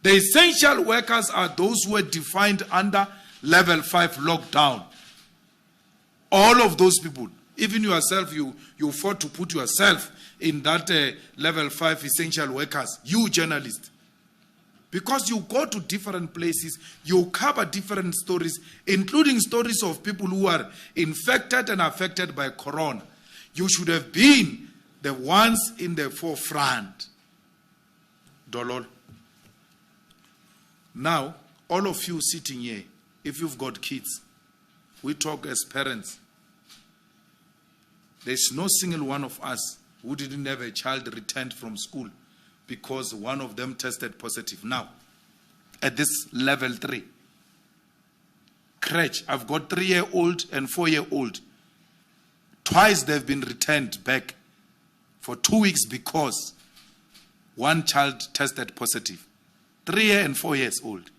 B: The essential workers are those who are defined under level 5 lockdown. All of those people, even yourself, you fought to put yourself in that level 5 essential workers, you journalists. Because you go to different places, you cover different stories, including stories of people who are infected and affected by corona. You should have been the ones in the forefront. Dolol. Now, all of you sitting here, if you've got kids, we talk as parents. There's no single one of us who didn't have a child returned from school because one of them tested positive. Now, at this level 3, crèche, I've got 3-year-old and 4-year-old. Twice they've been returned back for 2 weeks because one child tested positive. 3 years and 4 years old.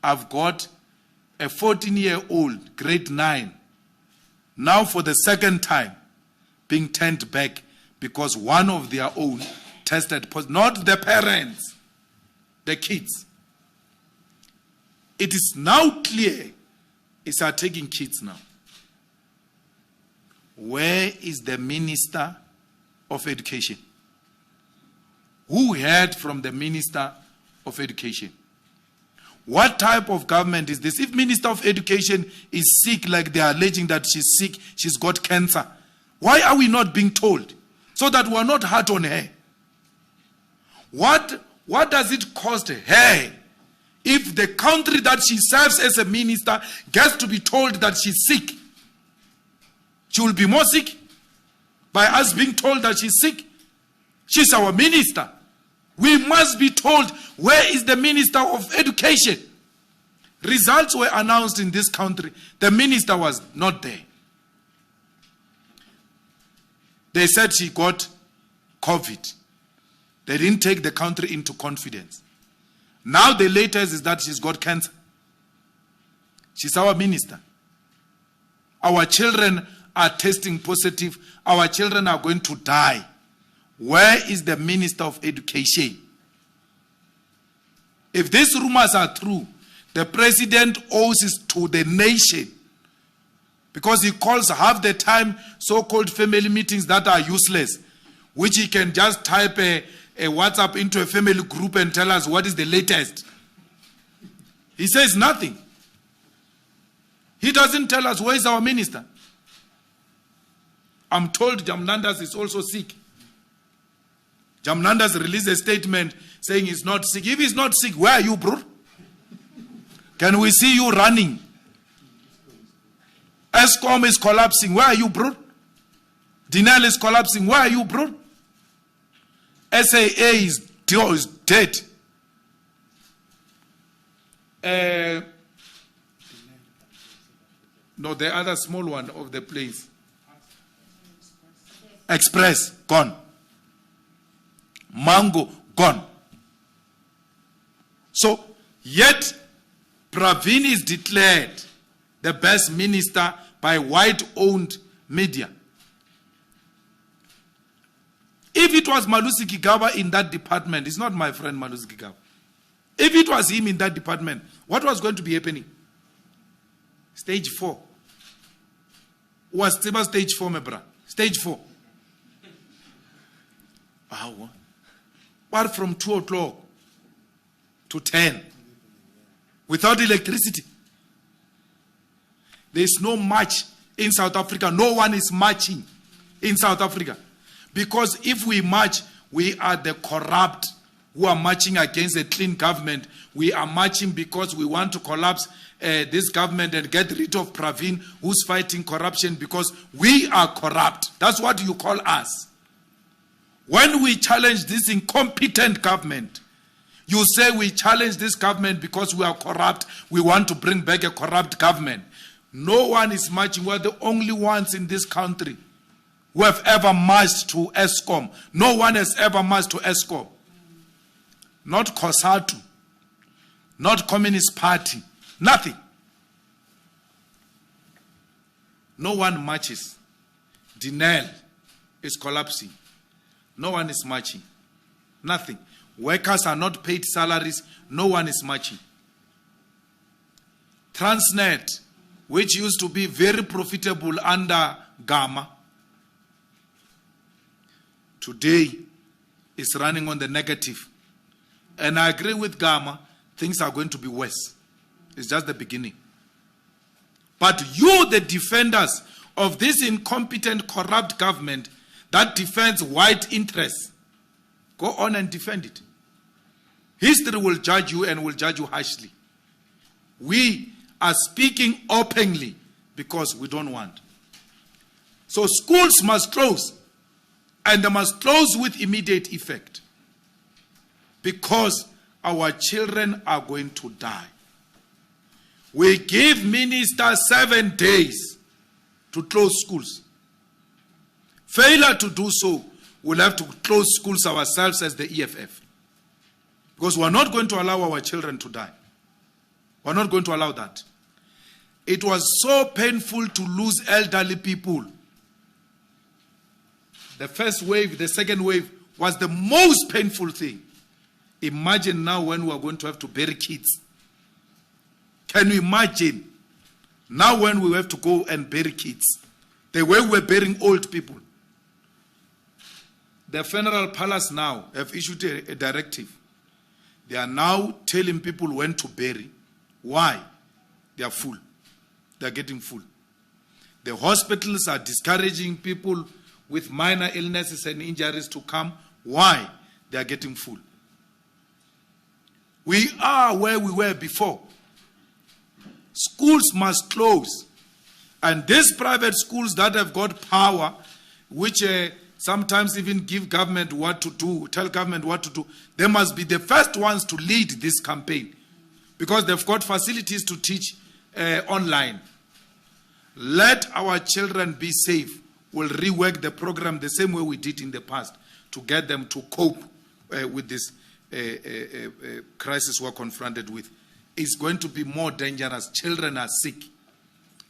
B: I've got a 14-year-old, grade 9, now for the second time being turned back because one of their own tested positive. Not the parents, the kids. It is now clear it's are taking kids now. Where is the Minister of Education? Who heard from the Minister of Education? What type of government is this? If Minister of Education is sick, like they are alleging that she's sick, she's got cancer, why are we not being told? So that we are not hard on her. What does it cost her if the country that she serves as a minister gets to be told that she's sick? She will be more sick by us being told that she's sick. She's our minister. We must be told, where is the Minister of Education? Results were announced in this country. The minister was not there. They said she got COVID. They didn't take the country into confidence. Now the latest is that she's got cancer. She's our minister. Our children are testing positive. Our children are going to die. Where is the Minister of Education? If these rumors are true, the president owes it to the nation. Because he calls half the time so-called family meetings that are useless, which he can just type a WhatsApp into a family group and tell us what is the latest. He says nothing. He doesn't tell us where is our minister. I'm told Jamnandas is also sick. Jamnandas released a statement saying he's not sick. If he's not sick, where are you, bro? Can we see you running? ESCOM is collapsing. Where are you, bro? Dinel is collapsing. Where are you, bro? SAA is dead. No, the other small one of the place. Express, gone. Mango, gone. So, yet, Pravin is declared the best minister by white-owned media. If it was Malusi Gigaba in that department, it's not my friend Malusi Gigaba. If it was him in that department, what was going to be happening? Stage 4. Was stage 4, my brother? Stage 4. Wow. But from 2 o'clock to 10, without electricity. There is no march in South Africa. No one is marching in South Africa. Because if we march, we are the corrupt who are marching against a clean government. We are marching because we want to collapse this government and get rid of Praveen, who's fighting corruption, because we are corrupt. That's what you call us. When we challenge this incompetent government, you say we challenge this government because we are corrupt. We want to bring back a corrupt government. No one is marching. We're the only ones in this country who have ever marched to ESCOM. No one has ever marched to ESCOM. Not COSATU, not Communist Party, nothing. No one marches. Dinel is collapsing. No one is marching. Nothing. Workers are not paid salaries. No one is marching. Transnet, which used to be very profitable under Gamma, today is running on the negative. And I agree with Gamma, things are going to be worse. It's just the beginning. But you, the defenders of this incompetent, corrupt government that defends white interests, go on and defend it. History will judge you and will judge you harshly. We are speaking openly because we don't want. So schools must close, and they must close with immediate effect, because our children are going to die. We give ministers 7 days to close schools. Failure to do so, we'll have to close schools ourselves as the EFF. Because we're not going to allow our children to die. We're not going to allow that. It was so painful to lose elderly people. The first wave, the second wave was the most painful thing. Imagine now when we are going to have to bury kids. Can you imagine? Now when we have to go and bury kids, the way we're burying old people. The funeral palace now have issued a directive. They are now telling people when to bury. Why? They are full. They are getting full. The hospitals are discouraging people with minor illnesses and injuries to come. Why? They are getting full. We are where we were before. Schools must close. And these private schools that have got power, which sometimes even give government what to do, tell government what to do, they must be the first ones to lead this campaign, because they've got facilities to teach online. Let our children be safe. We'll rework the program the same way we did in the past to get them to cope with this crisis we're confronted with. It's going to be more dangerous. Children are sick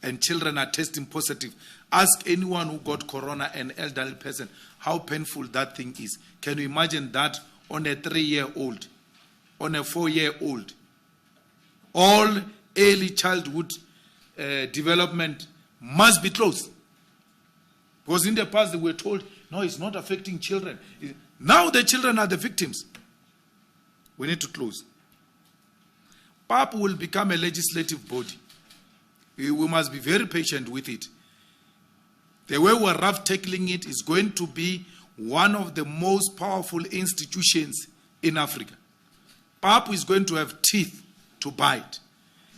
B: and children are testing positive. Ask anyone who got corona, an elderly person, how painful that thing is. Can you imagine that on a 3-year-old, on a 4-year-old? All early childhood development must be closed. Because in the past they were told, no, it's not affecting children. Now the children are the victims. We need to close. PAP will become a legislative body. We must be very patient with it. The way we're rough tackling it is going to be one of the most powerful institutions in Africa. PAP is going to have teeth to bite.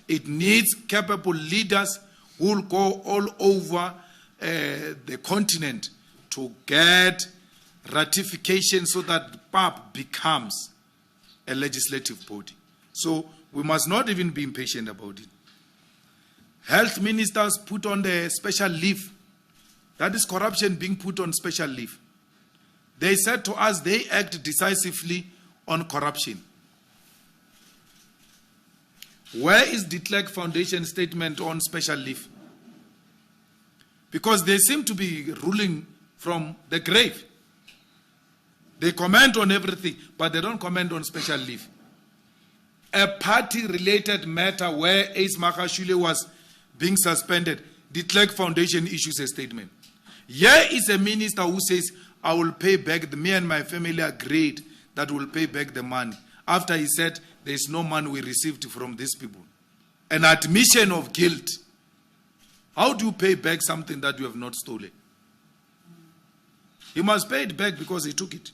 B: It needs capable leaders who will go all over the continent to get ratification so that PAP becomes a legislative body. So we must not even be impatient about it. Health ministers put on the special leave. That is corruption being put on special leave. They said to us they act decisively on corruption. Where is the Clerk Foundation statement on special leave? Because they seem to be ruling from the grave. They comment on everything, but they don't comment on special leave. A party-related matter where Ace Makashule was being suspended, the Clerk Foundation issues a statement. Here is a minister who says, I will pay back, me and my family agreed that we'll pay back the money. After he said, there is no money we received from these people. An admission of guilt. How do you pay back something that you have not stolen? You must pay it back because he took it.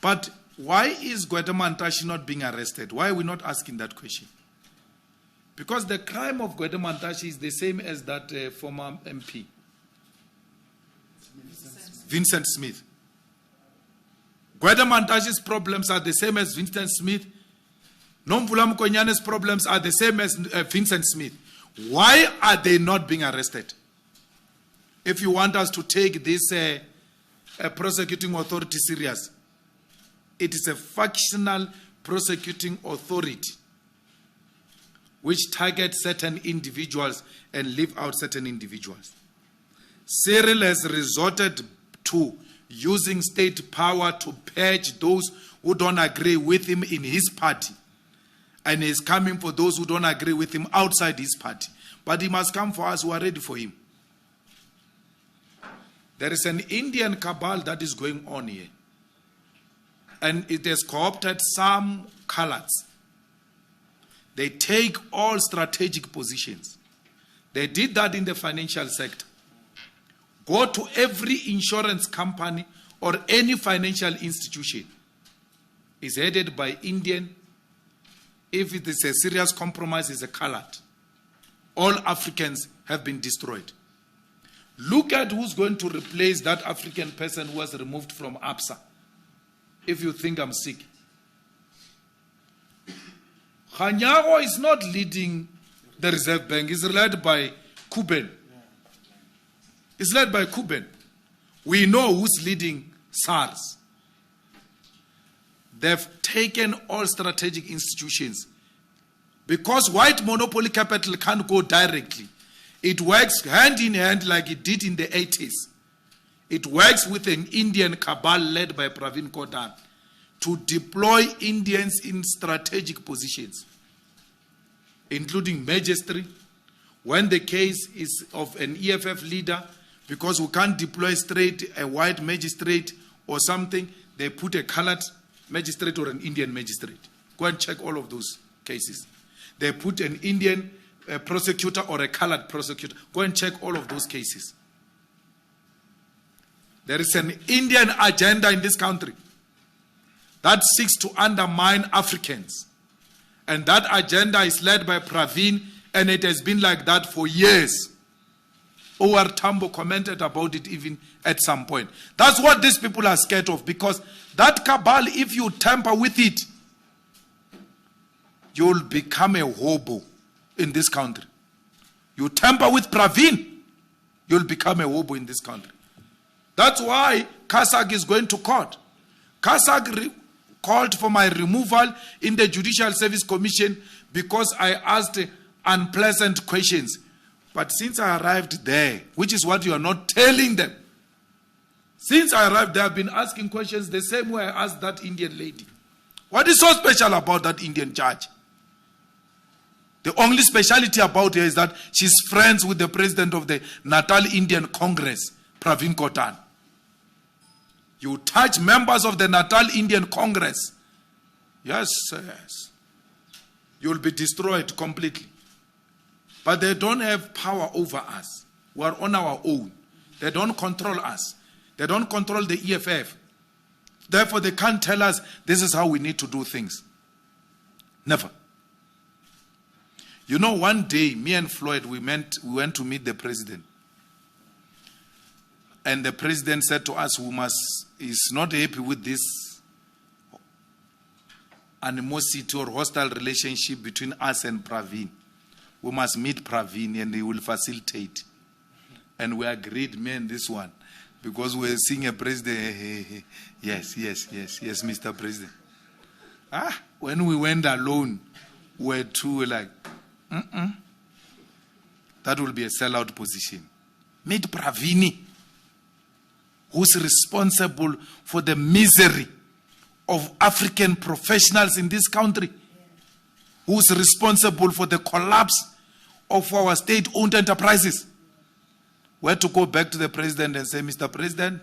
B: But why is Gwetama Ntashi not being arrested? Why are we not asking that question? Because the crime of Gwede Mantashe is the same as that former MP. Vincent Smith. Gwede Mantashe's problems are the same as Vincent Smith. Nomvula Mkonyane's problems are the same as Vincent Smith. Why are they not being arrested? If you want us to take this prosecuting authority serious, it is a factional prosecuting authority which targets certain individuals and leave out certain individuals. Cyril has resorted to using state power to purge those who don't agree with him in his party. And he's coming for those who don't agree with him outside his party. But he must come for us who are ready for him. There is an Indian cabal that is going on here. And it has co-opted some colors. They take all strategic positions. They did that in the financial sector. Go to every insurance company or any financial institution. It's headed by Indian. If it is a serious compromise, it's a colored. All Africans have been destroyed. Look at who's going to replace that African person who was removed from ABSA. If you think I'm sick. Khanyago is not leading the Reserve Bank. It's led by Kuben. It's led by Kuben. We know who's leading SARS. They've taken all strategic institutions. Because white monopoly capital can't go directly. It works hand in hand like it did in the 80s. It works with an Indian cabal led by Pravin Gordhan to deploy Indians in strategic positions, including magistrate. When the case is of an EFF leader, because we can't deploy straight a white magistrate or something, they put a colored magistrate or an Indian magistrate. Go and check all of those cases. They put an Indian prosecutor or a colored prosecutor. Go and check all of those cases. There is an Indian agenda in this country that seeks to undermine Africans. And that agenda is led by Pravin, and it has been like that for years. O.R. Tambo commented about it even at some point. That's what these people are scared of, because that cabal, if you tamper with it, you'll become a hobo in this country. You tamper with Pravin, you'll become a hobo in this country. That's why CIC is going to court. CIC called for my removal in the Judicial Service Commission because I asked unpleasant questions. But since I arrived there, which is what you are not telling them, since I arrived there, I've been asking questions the same way I asked that Indian lady. What is so special about that Indian judge? The only speciality about her is that she's friends with the president of the Natal Indian Congress, Pravin Gordhan. You touch members of the Natal Indian Congress, yes, you'll be destroyed completely. But they don't have power over us. We are on our own. They don't control us. They don't control the EFF. Therefore, they can't tell us this is how we need to do things. Never. You know, one day, me and Floyd, we went to meet the president. And the president said to us, he's not happy with this animosity or hostile relationship between us and Pravin. We must meet Pravin and he will facilitate. And we agreed, me and this one, because we're seeing a president. Yes, Mr. President. When we went alone, we're like, that will be a sellout position. Meet Pravini, who's responsible for the misery of African professionals in this country, who's responsible for the collapse of our state-owned enterprises. We had to go back to the president and say, Mr. President,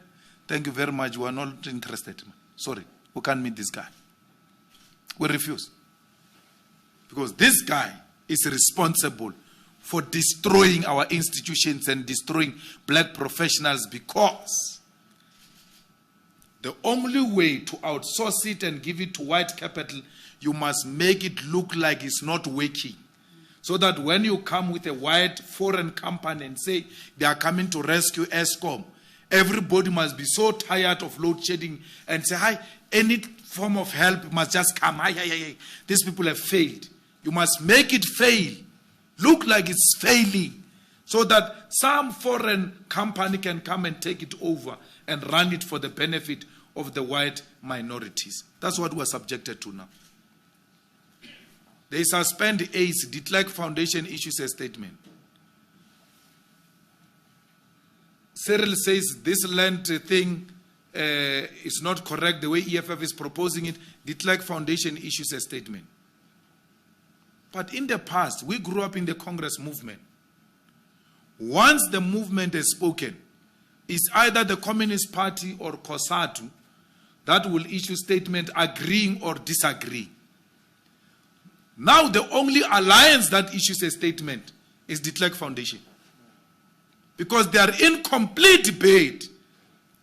B: thank you very much. We are not interested. Sorry, we can't meet this guy. We refuse. Because this guy is responsible for destroying our institutions and destroying black professionals, because the only way to outsource it and give it to white capital, you must make it look like it's not working. So that when you come with a white foreign company and say they are coming to rescue ESCOM, everybody must be so tired of load shedding and say, hi, any form of help must just come. Hi. These people have failed. You must make it fail. Look like it's failing. So that some foreign company can come and take it over and run it for the benefit of the white minorities. That's what we're subjected to now. They suspend ACE. De Klerk Foundation issues a statement. Cyril says this land thing is not correct the way EFF is proposing it. De Klerk Foundation issues a statement. But in the past, we grew up in the Congress movement. Once the movement has spoken, it's either the Communist Party or COSATU that will issue statement agreeing or disagreeing. Now the only alliance that issues a statement is the De Klerk Foundation. Because they are in complete debate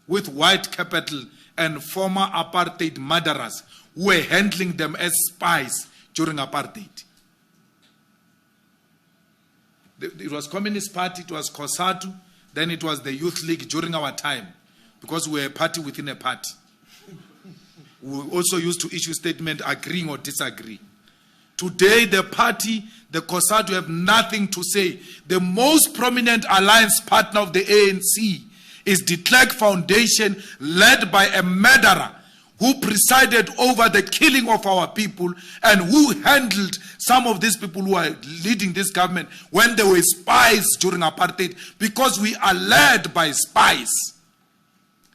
B: with white capital and former apartheid murderers who were handling them as spies during apartheid. It was Communist Party, it was COSATU, then it was the Youth League during our time, because we were a party within a party. We also used to issue statement agreeing or disagree. Today, the party, the COSATU have nothing to say. The most prominent alliance partner of the ANC is the De Klerk Foundation, led by a murderer who presided over the killing of our people and who handled some of these people who are leading this government when they were spies during apartheid, because we are led by spies.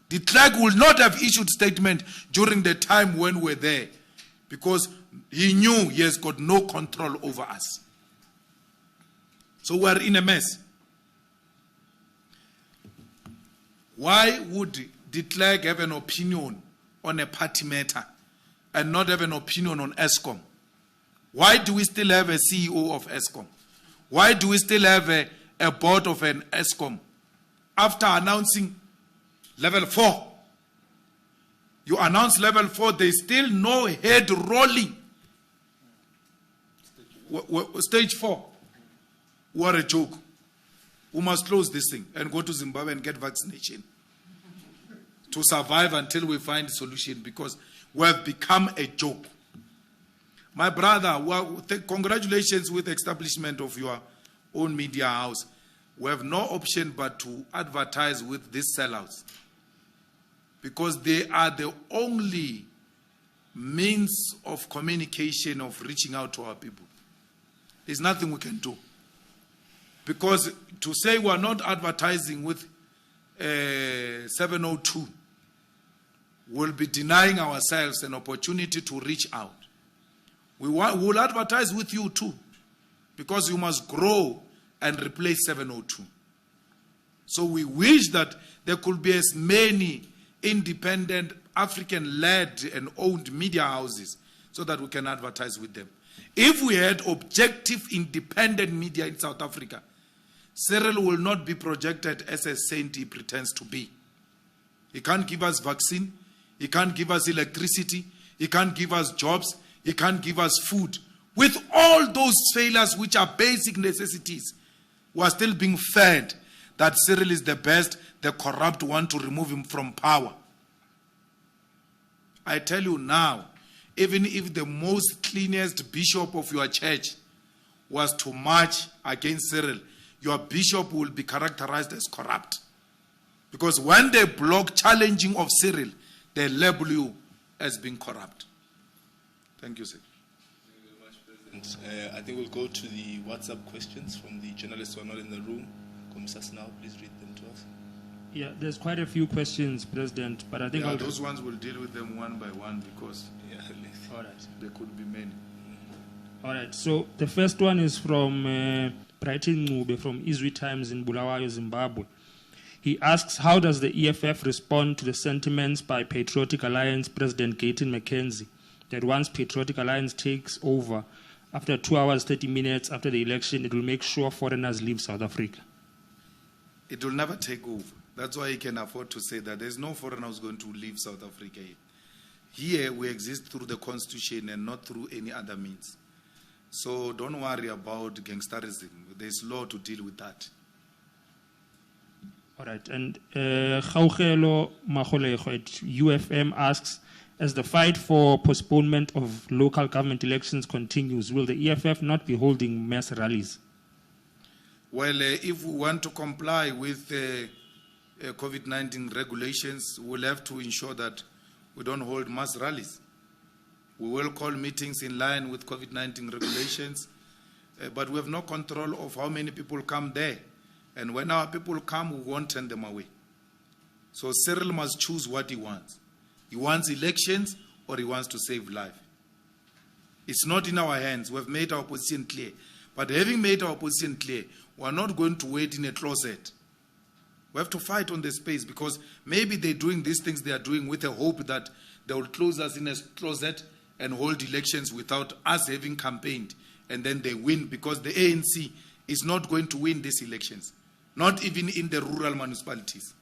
B: De Klerk will not have issued statement during the time when we were there, because he knew he has got no control over us. So we are in a mess. Why would De Klerk have an opinion on a party matter and not have an opinion on ESCOM? Why do we still have a CEO of ESCOM? Why do we still have a board of an ESCOM? After announcing level 4, you announce level 4, there's still no head rolling. Stage 4. What a joke. We must close this thing and go to Zimbabwe and get vaccination to survive until we find a solution, because we have become a joke. My brother, congratulations with the establishment of your own media house. We have no option but to advertise with these sellouts, because they are the only means of communication, of reaching out to our people. There's nothing we can do. Because to say we are not advertising with 702 will be denying ourselves an opportunity to reach out. We will advertise with you too, because you must grow and replace 702. So we wish that there could be as many independent, African-led and owned media houses so that we can advertise with them. If we had objective, independent media in South Africa, Cyril will not be projected as a saint he pretends to be. He can't give us vaccine. He can't give us electricity. He can't give us jobs. He can't give us food. With all those failures, which are basic necessities, we are still being fed that Cyril is the best, the corrupt one, to remove him from power. I tell you now, even if the most cleanest bishop of your church was to march against Cyril, your bishop will be characterized as corrupt. Because when they block challenging of Cyril, they label you as being corrupt. Thank you, sir.
A: Thank you very much, President. I think we'll go to the WhatsApp questions from the journalists who are not in the room. Commissioner, now please read them to us.
H: Yeah, there's quite a few questions, President, but I think
B: those ones will deal with them one by one, because
H: all right,
B: there could be many.
H: All right, so the first one is from Brighton Ngube from Izwi Times in Bulawayo, Zimbabwe. He asks, how does the EFF respond to the sentiments by Patriotic Alliance President Gayton McKenzie that once Patriotic Alliance takes over, after 2 hours, 30 minutes after the election, it will make sure foreigners leave South Africa?
B: It will never take over. That's why he can afford to say that. There's no foreigner who's going to leave South Africa. Here we exist through the Constitution and not through any other means. So don't worry about gangsterism. There's law to deal with that.
H: All right. And Gaugelo Magolego at UFM asks, as the fight for postponement of local government elections continues, will the EFF not be holding mass rallies?
B: Well, if we want to comply with COVID-19 regulations, we'll have to ensure that we don't hold mass rallies. We will call meetings in line with COVID-19 regulations, but we have no control of how many people come there. And when our people come, we won't turn them away. So Cyril must choose what he wants. He wants elections or he wants to save life. It's not in our hands. We have made our position clear. But having made our position clear, we are not going to wait in a closet. We have to fight on the space, because maybe they're doing these things they are doing with a hope that they will close us in a closet and hold elections without us having campaigned, and then they win, because the ANC is not going to win these elections, not even in the rural municipalities.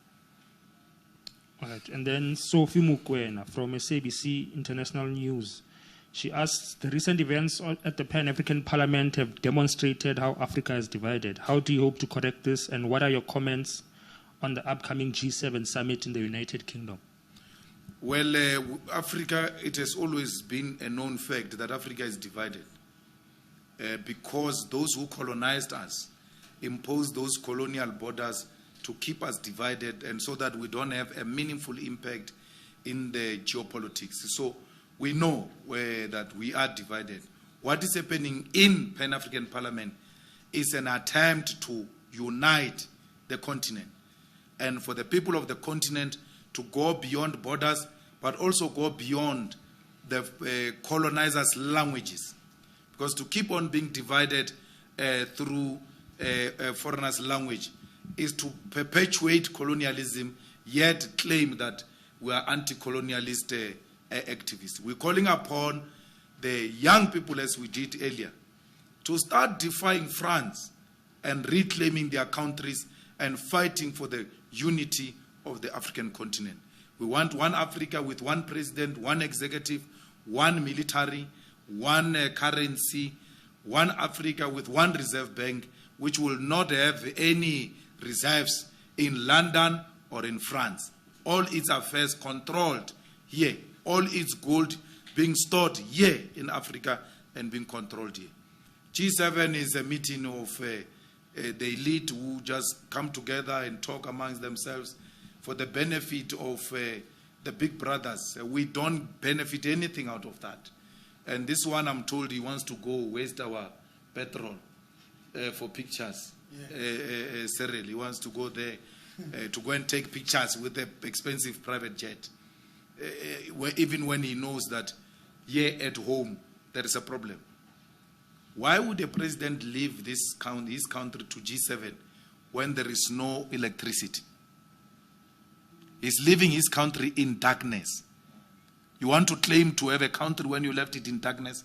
H: All right. And then Sophie Mukwena from SABC International News. She asks, the recent events at the Pan-African Parliament have demonstrated how Africa is divided. How do you hope to correct this, and what are your comments on the upcoming G7 summit in the United Kingdom?
B: Well, Africa, it has always been a known fact that Africa is divided because those who colonized us imposed those colonial borders to keep us divided, and so that we don't have a meaningful impact in the geopolitics. So we know that we are divided. What is happening in Pan-African Parliament is an attempt to unite the continent, and for the people of the continent to go beyond borders, but also go beyond the colonizers' languages. Because to keep on being divided through a foreigner's language is to perpetuate colonialism, yet claim that we are anti-colonialist activists. We're calling upon the young people, as we did earlier, to start defying France and reclaiming their countries and fighting for the unity of the African continent. We want one Africa with one president, one executive, one military, one currency, one Africa with one reserve bank, which will not have any reserves in London or in France. All its affairs controlled here. All its gold being stored here in Africa and being controlled here. G7 is a meeting of the elite who just come together and talk amongst themselves for the benefit of the big brothers. We don't benefit anything out of that. And this one, I'm told he wants to go waste our petrol for pictures. Yeah. Cyril, he wants to go there to go and take pictures with the expensive private jet. Even when he knows that here at home there is a problem. Why would a president leave his country to G7 when there is no electricity? He's leaving his country in darkness. You want to claim to have a country when you left it in darkness?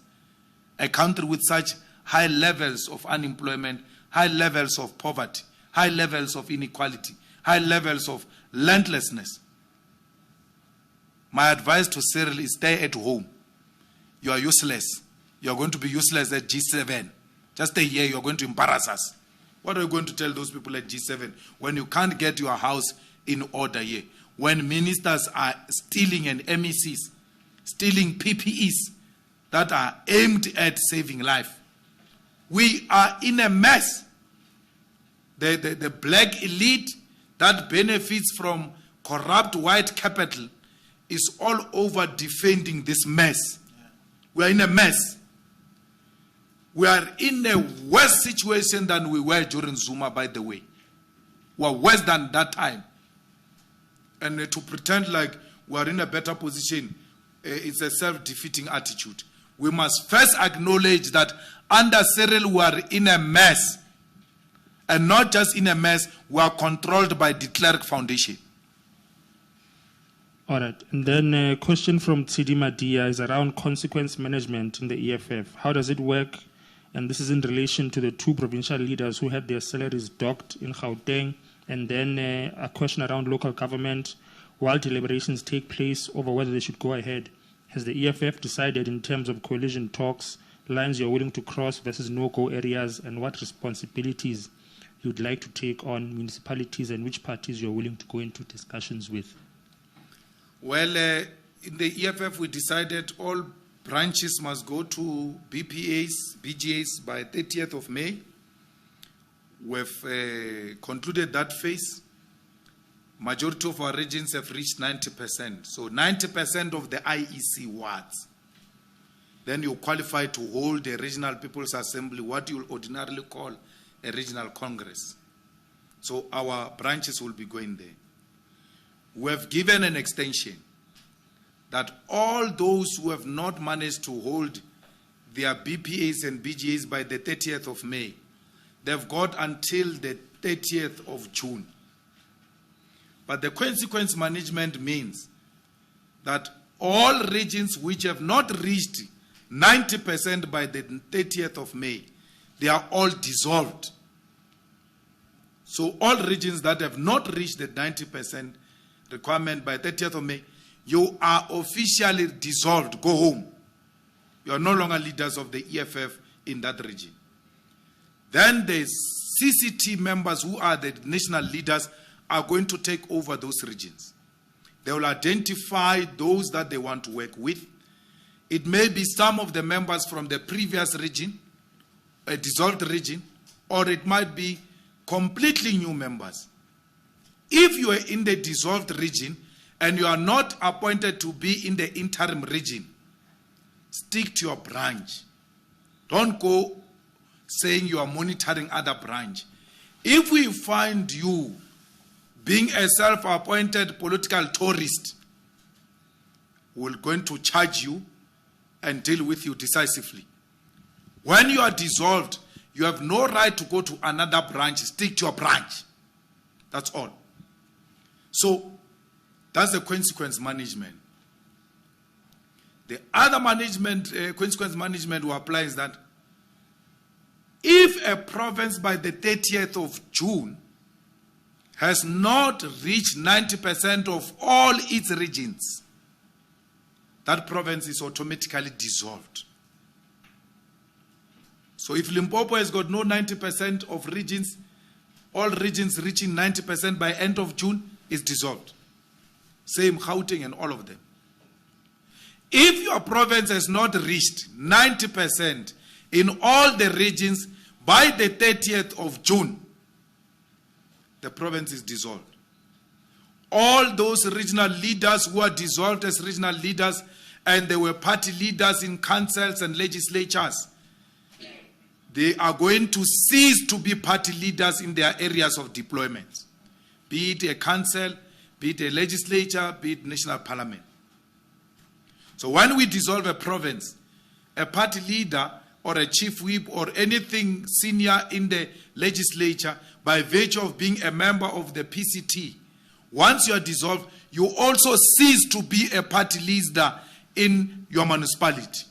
B: A country with such high levels of unemployment, high levels of poverty, high levels of inequality, high levels of landlessness. My advice to Cyril is stay at home. You are useless. You are going to be useless at G7. Just stay here. You are going to embarrass us. What are you going to tell those people at G7 when you can't get your house in order here? When ministers are stealing and MECs, stealing PPEs that are aimed at saving life. We are in a mess. The black elite that benefits from corrupt white capital is all over defending this mess. We are in a mess. We are in a worse situation than we were during Zuma, by the way. We are worse than that time. And to pretend like we are in a better position, it's a self-defeating attitude. We must first acknowledge that under Cyril we are in a mess. And not just in a mess, we are controlled by the Clerk Foundation.
H: All right. And then a question from Tsidi Madia is around consequence management in the EFF. How does it work? And this is in relation to the two provincial leaders who had their salaries docked in Gauteng. And then a question around local government. While deliberations take place over whether they should go ahead, has the EFF decided in terms of coalition talks, lines you're willing to cross versus no-go areas, and what responsibilities you'd like to take on municipalities and which parties you're willing to go into discussions with?
B: Well, in the EFF, we decided all branches must go to BGAs by 30th of May. We've concluded that phase. Majority of our regions have reached 90%. So 90% of the IEC wards. Then you qualify to hold a regional people's assembly, what you will ordinarily call a regional congress. So our branches will be going there. We have given an extension that all those who have not managed to hold their BPAs and BGAs by the 30th of May, they've got until the 30th of June. But the consequence management means that all regions which have not reached 90% by the 30th of May, they are all dissolved. So all regions that have not reached the 90% requirement by 30th of May, you are officially dissolved. Go home. You are no longer leaders of the EFF in that region. Then the CCT members, who are the national leaders, are going to take over those regions. They will identify those that they want to work with. It may be some of the members from the previous region, a dissolved region, or it might be completely new members. If you are in the dissolved region and you are not appointed to be in the interim region, stick to your branch. Don't go saying you are monitoring other branch. If we find you being a self-appointed political tourist, we're going to charge you and deal with you decisively. When you are dissolved, you have no right to go to another branch. Stick to your branch. That's all. So that's the consequence management. The other consequence management we apply is that if a province by the 30th of June has not reached 90% of all its regions, that province is automatically dissolved. So if Limpopo has got no 90% of regions, all regions reaching 90% by end of June is dissolved. Same Gauteng and all of them. If your province has not reached 90% in all the regions by the 30th of June, the province is dissolved. All those regional leaders who are dissolved as regional leaders and they were party leaders in councils and legislatures, they are going to cease to be party leaders in their areas of deployment, be it a council, be it a legislature, be it national parliament. So when we dissolve a province, a party leader or a chief whip or anything senior in the legislature, by virtue of being a member of the PCT, once you are dissolved, you also cease to be a party leader in your municipality.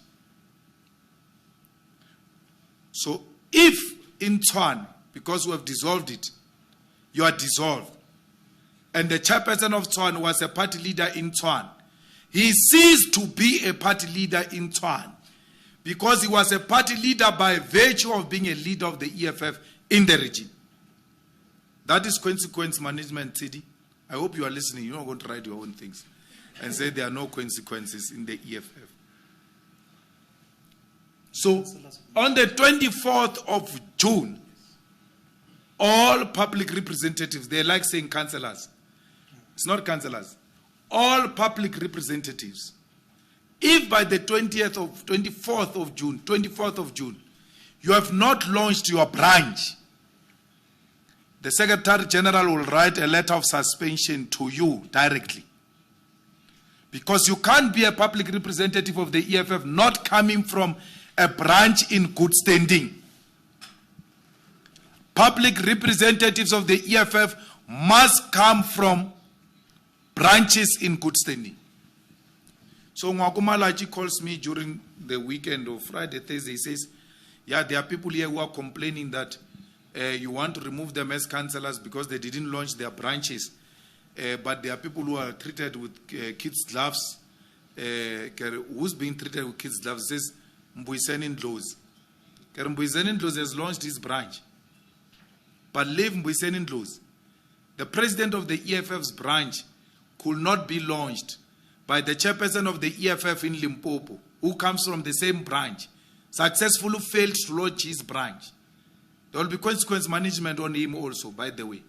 B: So if in Tshwane, because we have dissolved it, you are dissolved, and the chairperson of Tshwane was a party leader in Tshwane, he ceased to be a party leader in Tshwane because he was a party leader by virtue of being a leader of the EFF in the region. That is consequence management, Tidi. I hope you are listening. You're not going to write your own things and say there are no consequences in the EFF. So, on the 24th of June, all public representatives, they like saying councillors. It's not councillors. All public representatives, if by the 24th of June, you have not launched your branch, the Secretary General will write a letter of suspension to you directly. Because you can't be a public representative of the EFF not coming from a branch in good standing. Public representatives of the EFF must come from branches in good standing. So Nwakumalachi calls me during the weekend or Friday, Thursday. He says, yeah, there are people here who are complaining that you want to remove them as councillors because they didn't launch their branches. But there are people who are treated with kids' gloves. Who's being treated with kids' gloves? Says, Mbuyiseni Ndlozi. Mbuyiseni Ndlozi has launched his branch. But leave Mbuyiseni Ndlozi. The president of the EFF's branch could not be launched by the chairperson of the EFF in Limpopo, who comes from the same branch, successfully failed to launch his branch. There will be consequence management on him also, by the way.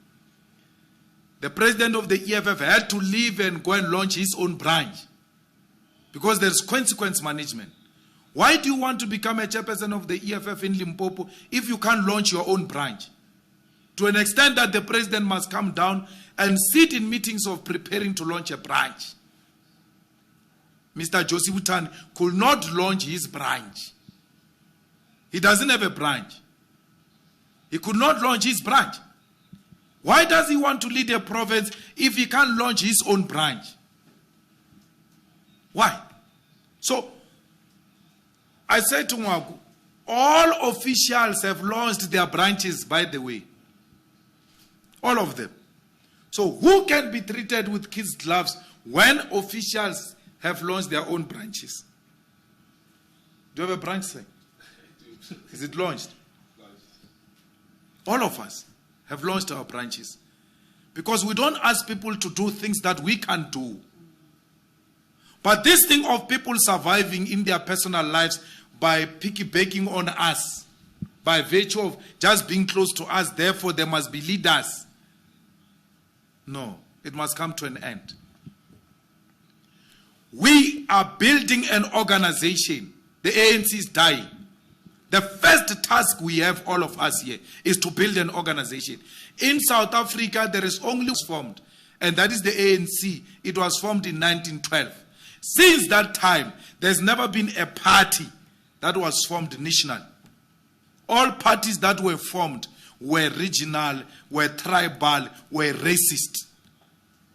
B: The president of the EFF had to leave and go and launch his own branch because there's consequence management. Why do you want to become a chairperson of the EFF in Limpopo if you can't launch your own branch? To an extent that the president must come down and sit in meetings of preparing to launch a branch. Mr. Josie Wutan could not launch his branch. He doesn't have a branch. He could not launch his branch. Why does he want to lead a province if he can't launch his own branch? Why? So, I said to Mwagu, all officials have launched their branches, by the way. All of them. So, who can be treated with kids' gloves when officials have launched their own branches? Do you have a branch, sir? Is it launched? All of us have launched our branches. Because we don't ask people to do things that we can't do. But this thing of people surviving in their personal lives by piggybacking on us, by virtue of just being close to us, therefore there must be leaders. No, it must come to an end. We are building an organization. The ANC is dying. The first task we have, all of us here, is to build an organization. In South Africa, there is only formed, and that is the ANC. It was formed in 1912. Since that time, there's never been a party that was formed national. All parties that were formed were regional, were tribal, were racist.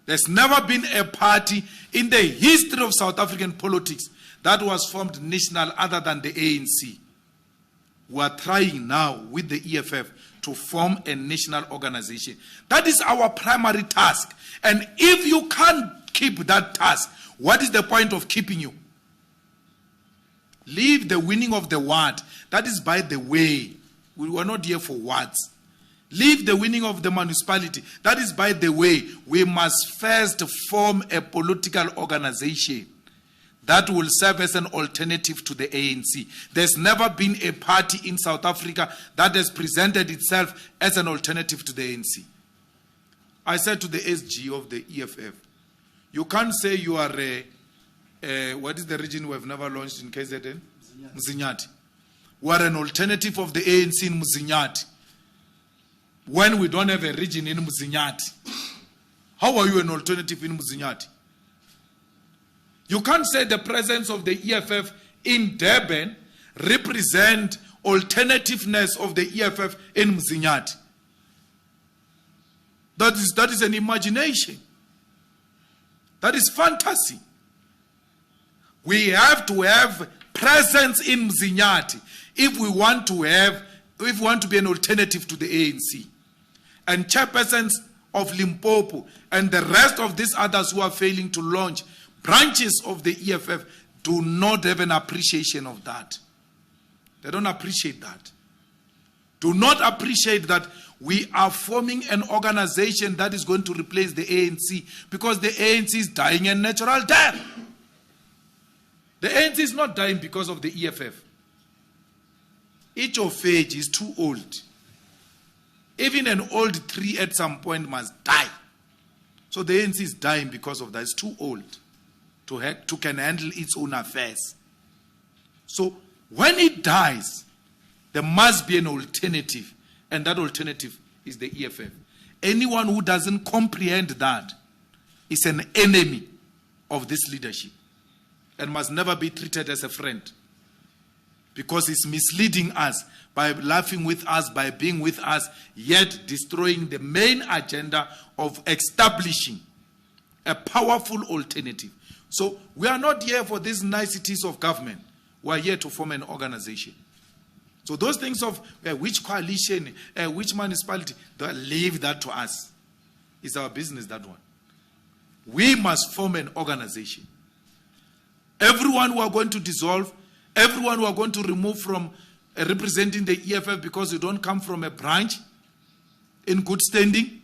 B: There's never been a party in the history of South African politics that was formed national other than the ANC. We are trying now with the EFF to form a national organization. That is our primary task. And if you can't keep that task, what is the point of keeping you? Leave the winning of the word. That is by the way. We were not here for words. Leave the winning of the municipality. That is by the way. We must first form a political organization that will serve as an alternative to the ANC. There's never been a party in South Africa that has presented itself as an alternative to the ANC. I said to the SG of the EFF, you can't say you are what is the region we have never launched in KZN? Mzinyati. We are an alternative of the ANC in Mzinyati. When we don't have a region in Mzinyati. How are you an alternative in Mzinyati? You can't say the presence of the EFF in Durban represent alternativeness of the EFF in Mzinyati. That is an imagination. That is fantasy. We have to have presence in Mzinyati if we want to be an alternative to the ANC. And chairpersons of Limpopo and the rest of these others who are failing to launch branches of the EFF do not have an appreciation of that. They don't appreciate that. Do not appreciate that we are forming an organization that is going to replace the ANC because the ANC is dying a natural death. The ANC is not dying because of the EFF. Each of age is too old. Even an old tree at some point must die. So the ANC is dying because of that. It's too old to can handle its own affairs. So when it dies, there must be an alternative. And that alternative is the EFF. Anyone who doesn't comprehend that is an enemy of this leadership and must never be treated as a friend. Because it's misleading us by laughing with us, by being with us, yet destroying the main agenda of establishing a powerful alternative. So we are not here for these niceties of government. We are here to form an organization. So those things of which coalition, which municipality, leave that to us. It's our business, that one. We must form an organization. Everyone who are going to dissolve, Everyone who are going to remove from representing the EFF because you don't come from a branch in good standing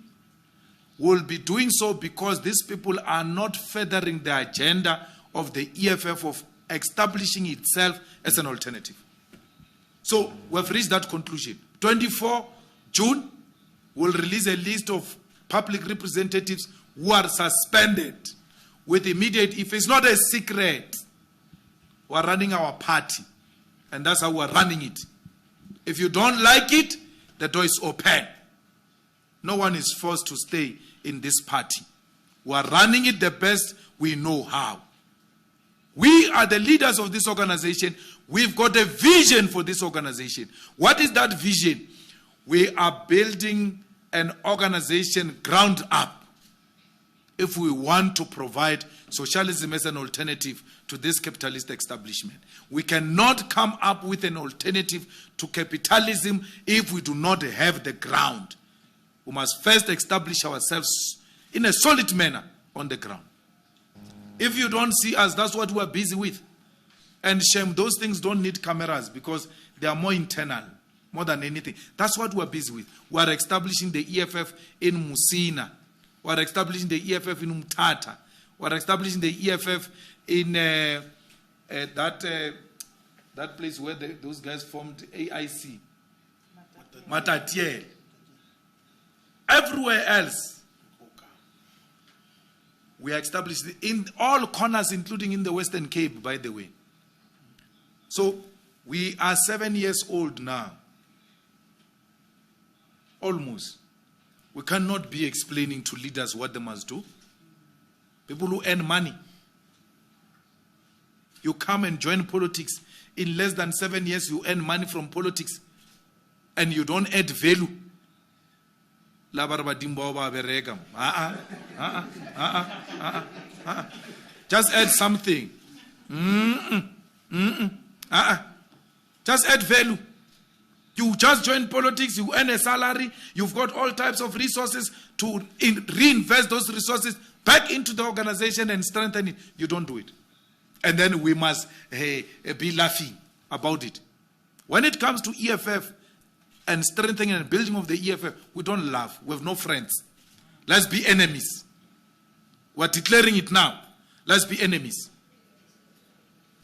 B: will be doing so because these people are not furthering the agenda of the EFF of establishing itself as an alternative. So we've reached that conclusion. 24 June, we'll release a list of public representatives who are suspended with immediate effect. It's not a secret. We're running our party, and that's how we're running it. If you don't like it, the door is open. No one is forced to stay in this party. We're running it the best we know how. We are the leaders of this organization. We've got a vision for this organization. What is that vision? We are building an organization ground up if we want to provide socialism as an alternative to this capitalist establishment. We cannot come up with an alternative to capitalism if we do not have the ground. We must first establish ourselves in a solid manner on the ground. If you don't see us, that's what we're busy with. And shame, those things don't need cameras because they are more internal, more than anything. That's what we're busy with. We're establishing the EFF in Musina. We're establishing the EFF in Umtata. We're establishing the EFF in that place where those guys formed AIC. Matatiele. Everywhere else, we are established in all corners, including in the Western Cape, by the way. So, we are 7 years old now. Almost. We cannot be explaining to leaders what they must do. People who earn money. You come and join politics. In less than 7 years, you earn money from politics. And you don't add value. Just add something. Just add value. You just join politics, you earn a salary, you've got all types of resources to reinvest those resources back into the organization and strengthen it. You don't do it. And then we must be laughing about it. When it comes to EFF and strengthening and building of the EFF, we don't laugh. We have no friends. Let's be enemies. We're declaring it now. Let's be enemies.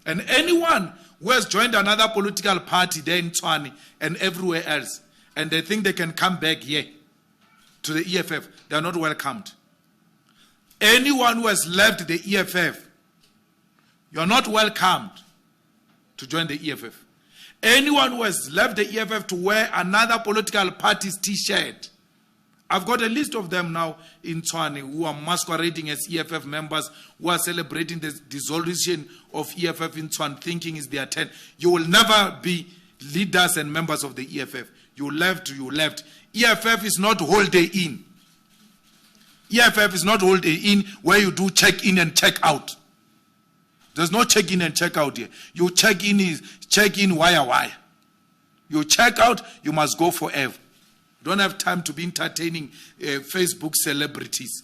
B: And anyone who has joined another political party there in Tshwane and everywhere else, and they think they can come back here to the EFF, they are not welcomed. Anyone who has left the EFF, you are not welcomed to join the EFF. Anyone who has left the EFF to wear another political party's t-shirt, I've got a list of them now in Tshwane who are masquerading as EFF members, who are celebrating the dissolution of EFF in Tshwane, thinking it's their turn. You will never be leaders and members of the EFF. You left, you left. EFF is not whole day in. EFF is not whole day in where you do check in and check out. There's no check in and check out here. You check in wire. You check out, you must go forever. You don't have time to be entertaining Facebook celebrities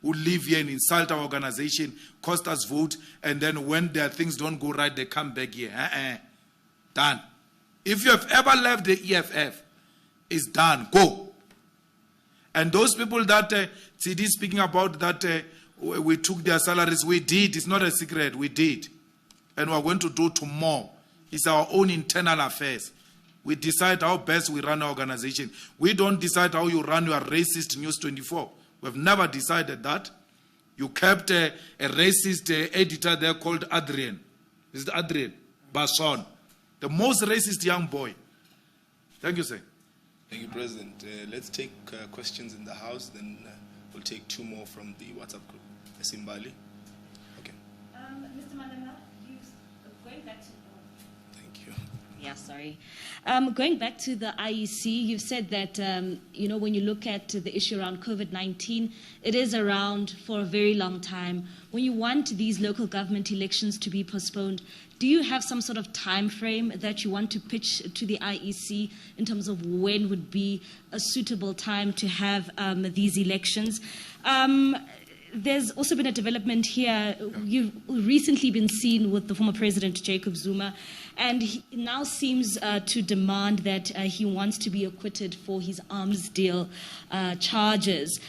B: who live here and insult our organization, cost us vote, and then when their things don't go right, they come back here. Done. If you have ever left the EFF, it's done. Go. And those people that CD speaking about that we took their salaries, we did. It's not a secret. We did. And we're going to do tomorrow. It's our own internal affairs. We decide how best we run our organization. We don't decide how you run your racist News 24. We've never decided that. You kept a racist editor there called Adrian. Is it Adrian? Basson. The most racist young boy. Thank you, sir.
A: Thank you, President. Let's take questions in the House, then we'll take two more from the WhatsApp group. Simbali. Okay.
F: Mr. Malema, going back to...
A: Thank you.
F: Yeah, sorry. Going back to the IEC, you've said that, when you look at the issue around COVID-19, it is around for a very long time. When you want these local government elections to be postponed, do you have some sort of time frame that you want to pitch to the IEC in terms of when would be a suitable time to have these elections? There's also been a development here. You've recently been seen with the former President Jacob Zuma, And he now seems to demand that he wants to be acquitted for his arms deal charges,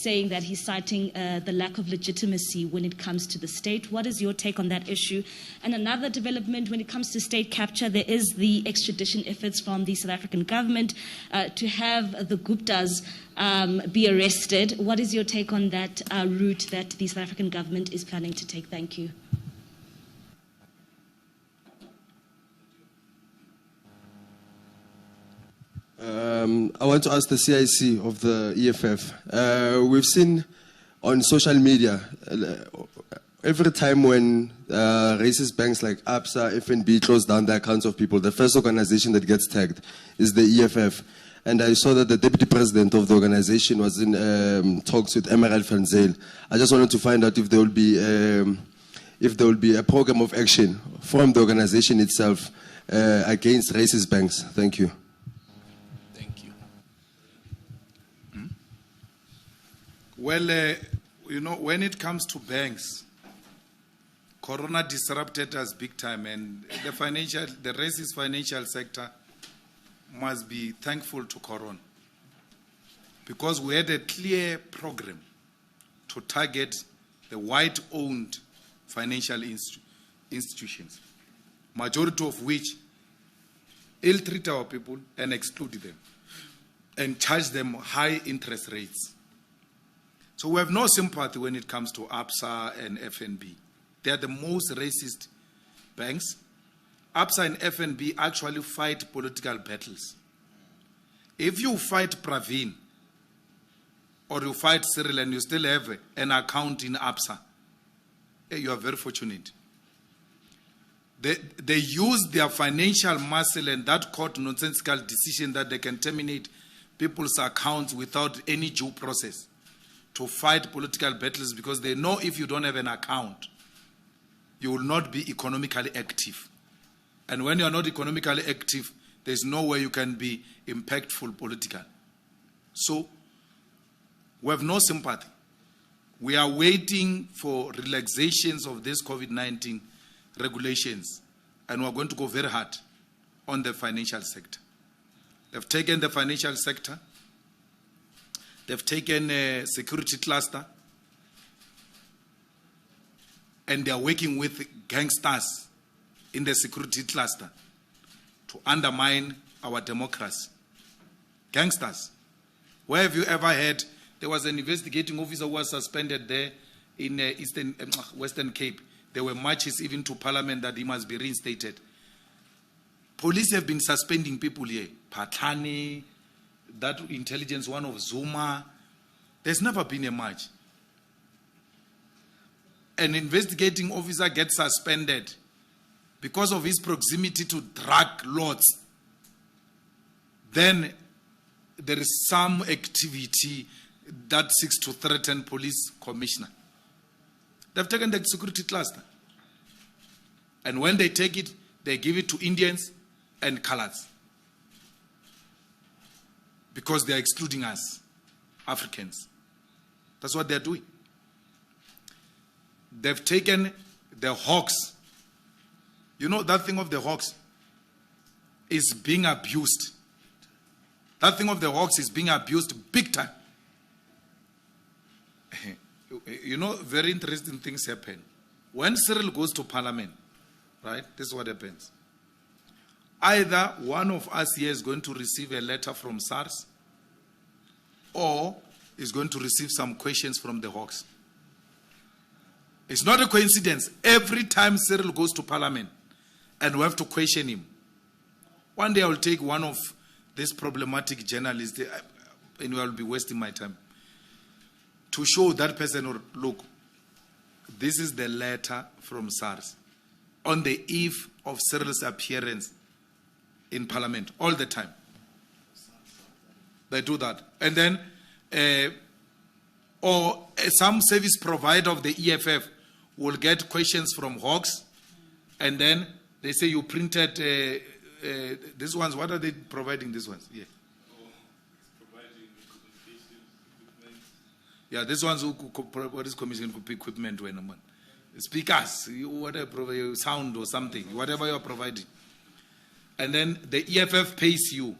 F: saying that he's citing the lack of legitimacy when it comes to the state. What is your take on that issue? And another development when it comes to state capture, there is the extradition efforts from the South African government to have the Guptas be arrested. What is your take on that route that the South African government is planning to take? Thank you.
G: I want to ask the CIC of the EFF. We've seen on social media, every time when racist banks like ABSA, FNB close down the accounts of people, the first organization that gets tagged is the EFF. And I saw that the deputy president of the organization was in talks with Emerald van Zyl. I just wanted to find out if there will be a program of action from the organization itself against racist banks. Thank you.
A: Thank you.
B: Well, you know, when it comes to banks, Corona disrupted us big time, and the racist financial sector must be thankful to Corona, because we had a clear program to target the white-owned financial institutions, majority of which ill-treat our people and exclude them and charge them high interest rates. So we have no sympathy when it comes to ABSA and FNB. They are the most racist banks. ABSA and FNB actually fight political battles. If you fight Praveen or you fight Cyril and you still have an account in ABSA, you are very fortunate. They use their financial muscle and that court nonsensical decision that they can terminate people's accounts without any due process to fight political battles, because they know if you don't have an account, you will not be economically active. And when you are not economically active, there's no way you can be impactful politically. So, we have no sympathy. We are waiting for relaxations of this COVID-19 regulations, and we're going to go very hard on the financial sector. They've taken the financial sector, they've taken a security cluster, and they are working with gangsters in the security cluster to undermine our democracy. Gangsters. Where have you ever heard there was an investigating officer who was suspended there in Western Cape? There were marches even to Parliament that he must be reinstated. Police have been suspending people here. Patani, that intelligence one of Zuma. There's never been a march. An investigating officer gets suspended because of his proximity to drug lords. Then there is some activity that seeks to threaten police commissioner. They've taken the security cluster. And when they take it, they give it to Indians and coloreds, because they are excluding us, Africans. That's what they're doing. They've taken the Hawks. You know, that thing of the Hawks is being abused. That thing of the Hawks is being abused big time. You know, very interesting things happen. When Cyril goes to Parliament, right, this is what happens. Either one of us here is going to receive a letter from SARS, or is going to receive some questions from the Hawks. It's not a coincidence. Every time Cyril goes to Parliament and we have to question him, one day I will take one of these problematic journalists, and I will be wasting my time, to show that person, or look, this is the letter from SARS on the eve of Cyril's appearance in Parliament all the time. They do that. And then, or some service provider of the EFF will get questions from Hawks, and then they say you printed these ones. What are they providing these ones? Yeah. Yeah, these ones who what is commission equipment when speakers, whatever, sound or something, whatever you are providing. and then the EFF pays you.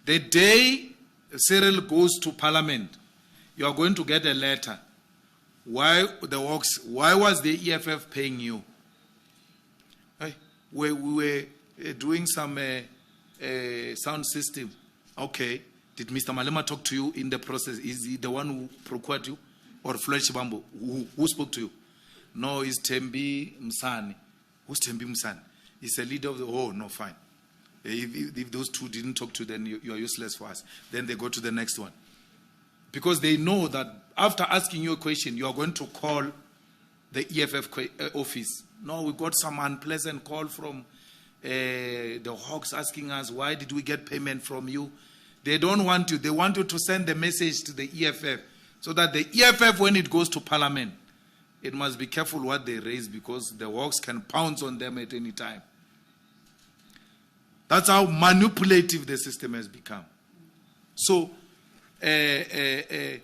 B: The day Cyril goes to Parliament, you are going to get a letter. Why was the EFF paying you? We were doing some sound system. Okay. Did Mr. Malema talk to you in the process? Is he the one who procured you? Or Floyd Shibambo? Who spoke to you? No, it's Tembi Msani. Who's Tembi Msani? He's a leader of the... Oh, no, fine. If those two didn't talk to you, then you are useless for us. Then they go to the next one. Because they know that after asking you a question, you are going to call the EFF office. No, we got some unpleasant call from the Hawks asking us, why did we get payment from you? They don't want you. They want you to send the message to the EFF so that the EFF, when it goes to Parliament, it must be careful what they raise because the Hawks can pounce on them at any time. That's how manipulative the system has become. So, we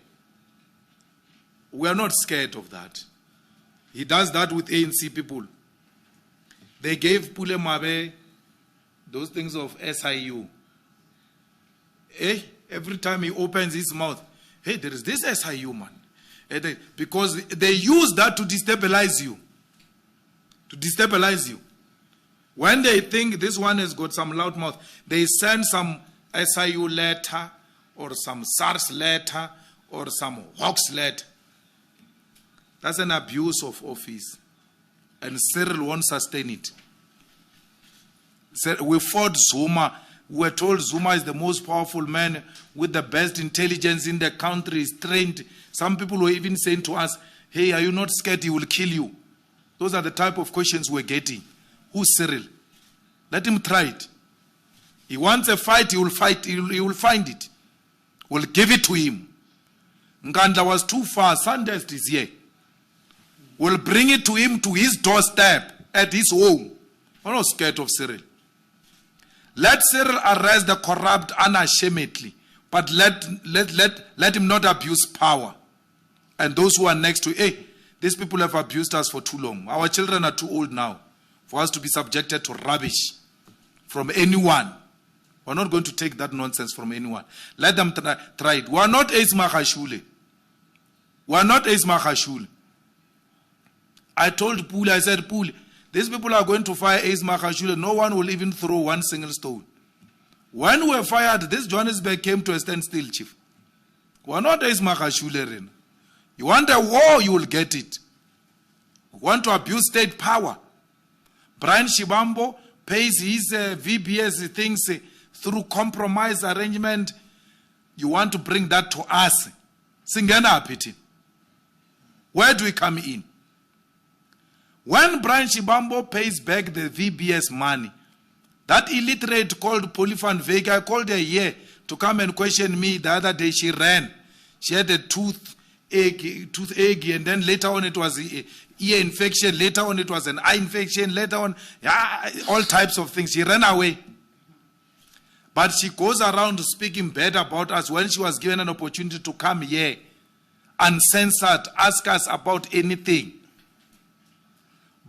B: are not scared of that. He does that with ANC people. They gave Pule Mabe those things of SIU. Every time he opens his mouth, hey, there is this SIU, man. Because they use that to destabilize you. To destabilize you. When they think this one has got some loud mouth, they send some SIU letter or some SARS letter or some Hawks letter. That's an abuse of office. And Cyril won't sustain it. We fought Zuma. We were told Zuma is the most powerful man with the best intelligence in the country. He's trained. Some people were even saying to us, hey, are you not scared he will kill you? Those are the type of questions we're getting. Who's Cyril? Let him try it. He wants a fight, he will fight. He will find it. We'll give it to him. Nganda was too far. Sandest is here. We'll bring it to him to his doorstep at his home. I'm not scared of Cyril. Let Cyril arrest the corrupt unashamedly, but let him not abuse power. And those who are next to, hey, these people have abused us for too long. Our children are too old now for us to be subjected to rubbish from anyone. We're not going to take that nonsense from anyone. Let them try it. We are not Ace Mahashule. We are not Ace Mahashule. I told Pule, I said, Pule, these people are going to fire Ace Mahashule. No one will even throw one single stone. When we were fired, this Johannesburg came to a standstill, Chief. We are not Ace Mahashule. You want a war, you will get it. You want to abuse state power. Brian Shibambo pays his VBS things through compromise arrangement. You want to bring that to us. Singena apiti. Where do we come in? When Brian Shibambo pays back the VBS money, that illiterate called Polifan Vega, I called her here to come and question me the other day. She ran. She had a toothache, and then later on it was ear infection, later on it was an eye infection, later on, all types of things. She ran away. But she goes around speaking bad about us when she was given an opportunity to come here, uncensored, ask us about anything.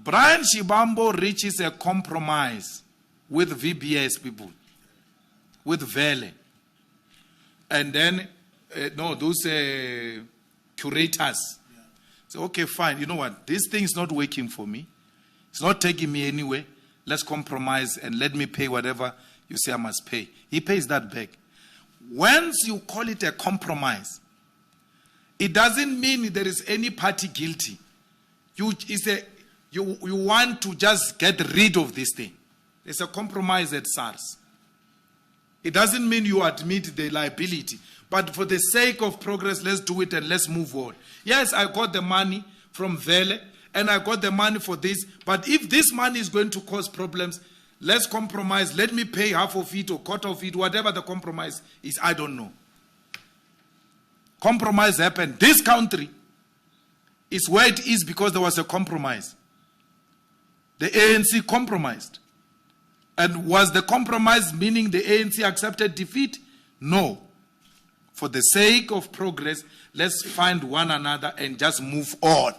B: Brian Shibambo reaches a compromise with VBS people, with Vele. And then, those curators. So, okay, fine. You know what? This thing is not working for me. It's not taking me anywhere. Let's compromise and let me pay whatever you say I must pay. He pays that back. Once you call it a compromise, it doesn't mean there is any party guilty. You want to just get rid of this thing. It's a compromise at SARS. It doesn't mean you admit the liability. But for the sake of progress, let's do it and let's move on. Yes, I got the money from Vele and I got the money for this. But if this money is going to cause problems, let's compromise. Let me pay half of it or quarter of it, whatever the compromise is, I don't know. Compromise happened. This country is where it is because there was a compromise. The ANC compromised. And was the compromise meaning the ANC accepted defeat? No. For the sake of progress, let's find one another and just move on.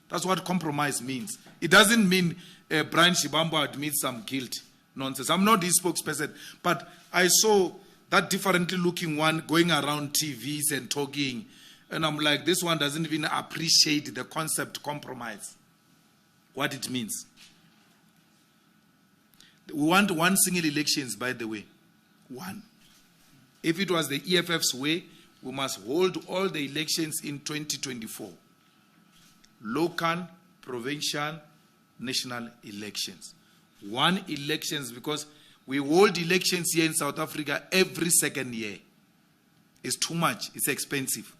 B: That's what compromise means. It doesn't mean Brian Shibambo admits some guilt. nonsense. I'm not his spokesperson, but I saw that differently looking one going around TVs and talking, and I'm like, this one doesn't even appreciate the concept compromise, what it means. We want one single elections, by the way. One. If it was the EFF's way, we must hold all the elections in 2024. Local, provincial, national elections. One elections, because we hold elections here in South Africa every second year. It's too much. It's expensive.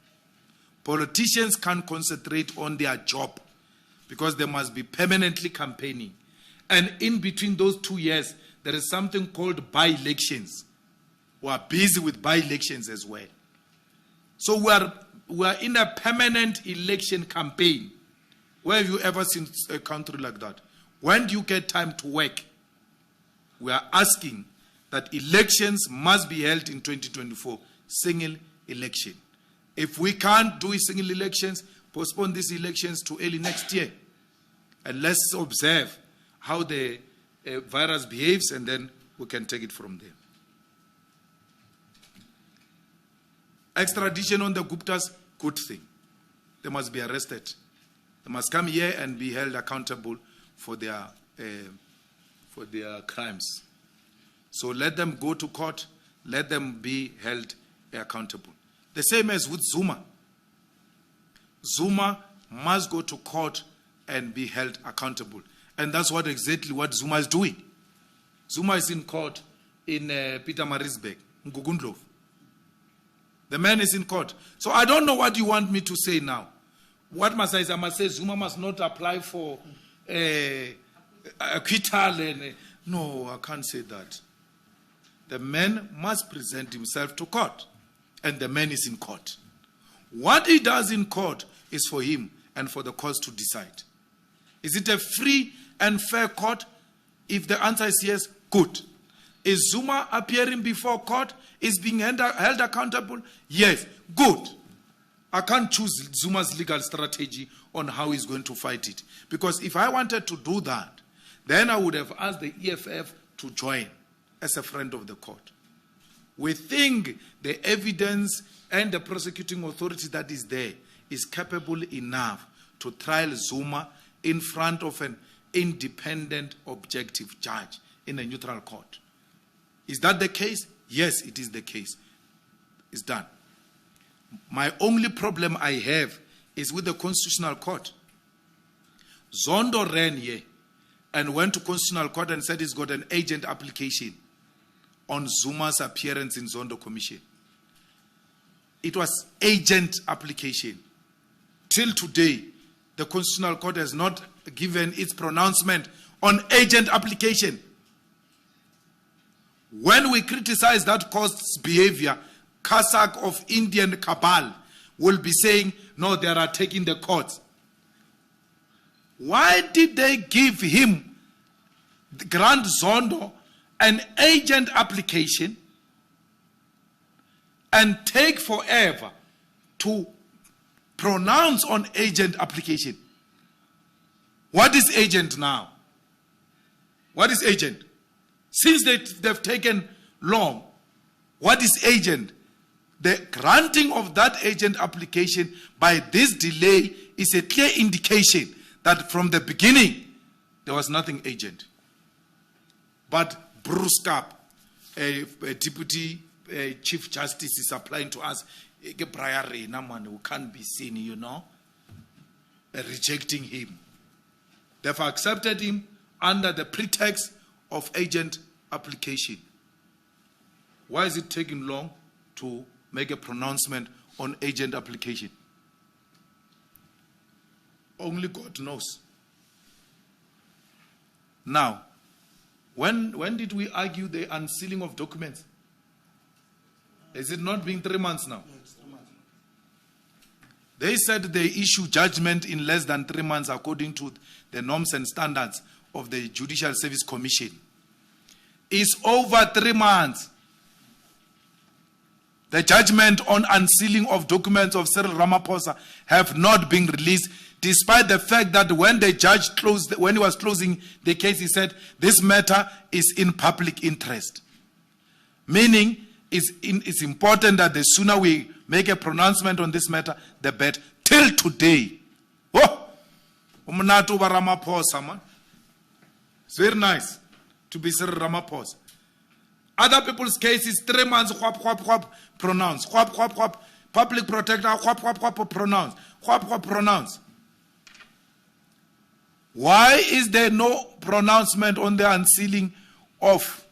B: Politicians can't concentrate on their job because they must be permanently campaigning. And in between those 2 years, there is something called by-elections. We are busy with by-elections as well. So we are in a permanent election campaign. Where have you ever seen a country like that? When do you get time to work? We are asking that elections must be held in 2024, single election. If we can't do single elections, postpone these elections to early next year. And let's observe how the virus behaves, and then we can take it from there. Extradition on the Guptas, good thing. They must be arrested. They must come here and be held accountable for their crimes. So let them go to court. Let them be held accountable. The same as with Zuma. Zuma must go to court and be held accountable. And that's exactly what Zuma is doing. Zuma is in court in Pietermaritzburg, in Gugundlov. The man is in court. So I don't know what you want me to say now. What must I say? I must say Zuma must not apply for acquittal. No, I can't say that. The man must present himself to court. And the man is in court. What he does in court is for him and for the courts to decide. Is it a free and fair court? If the answer is yes, good. Is Zuma appearing before court? Is being held accountable? Yes, good. I can't choose Zuma's legal strategy on how he's going to fight it. Because if I wanted to do that, then I would have asked the EFF to join as a friend of the court. We think the evidence and the prosecuting authority that is there is capable enough to trial Zuma in front of an independent, objective judge in a neutral court. Is that the case? Yes, it is the case. It's done. My only problem I have is with the Constitutional Court. Zondo ran here and went to Constitutional Court and said he's got an agent application on Zuma's appearance in Zondo Commission. It was agent application. Till today, the Constitutional Court has not given its pronouncement on agent application. When we criticize that court's behavior, Kazakh of Indian cabal will be saying, no, they are taking the courts. Why did they give him, the Grand Zondo, an agent application and take forever to pronounce on agent application? What is agent now? What is agent? Since they've taken long, what is agent? The granting of that agent application by this delay is a clear indication that from the beginning, there was nothing agent. But Bruce Kapp, a deputy chief justice, is applying to us, who can't be seen, rejecting him. They've accepted him under the pretext of agent application. Why is it taking long to make a pronouncement on agent application? Only God knows. Now, when did we argue the unsealing of documents? Is it not been 3 months now? They said they issue judgment in less than 3 months according to the norms and standards of the Judicial Service Commission. It's over 3 months. The judgment on unsealing of documents of Cyril Ramaphosa have not been released. despite the fact that when the judge closed, when he was closing the case, he said, this matter is in public interest. Meaning, it's important that the sooner we make a pronouncement on this matter, the better. Till today. Oh! Ramaphosa, it's very nice to be Cyril Ramaphosa. Other people's cases, 3 months, pronounce. Public protector, pronounce. Pronounce. Why is there no pronouncement on the unsealing of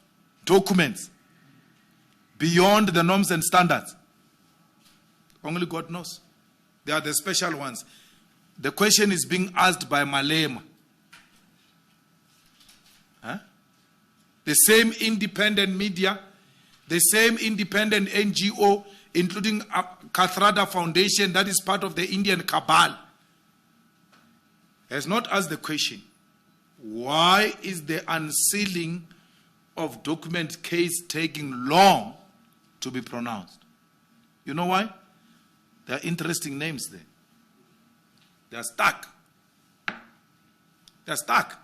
B: documents beyond the norms and standards? Only God knows. They are the special ones. The question is being asked by Malema. Huh? The same independent media, the same independent NGO, including Kathrada Foundation, that is part of the Indian cabal, has not asked the question, why is the unsealing of document case taking long to be pronounced? You know why? There are interesting names there. They are stuck. They are stuck.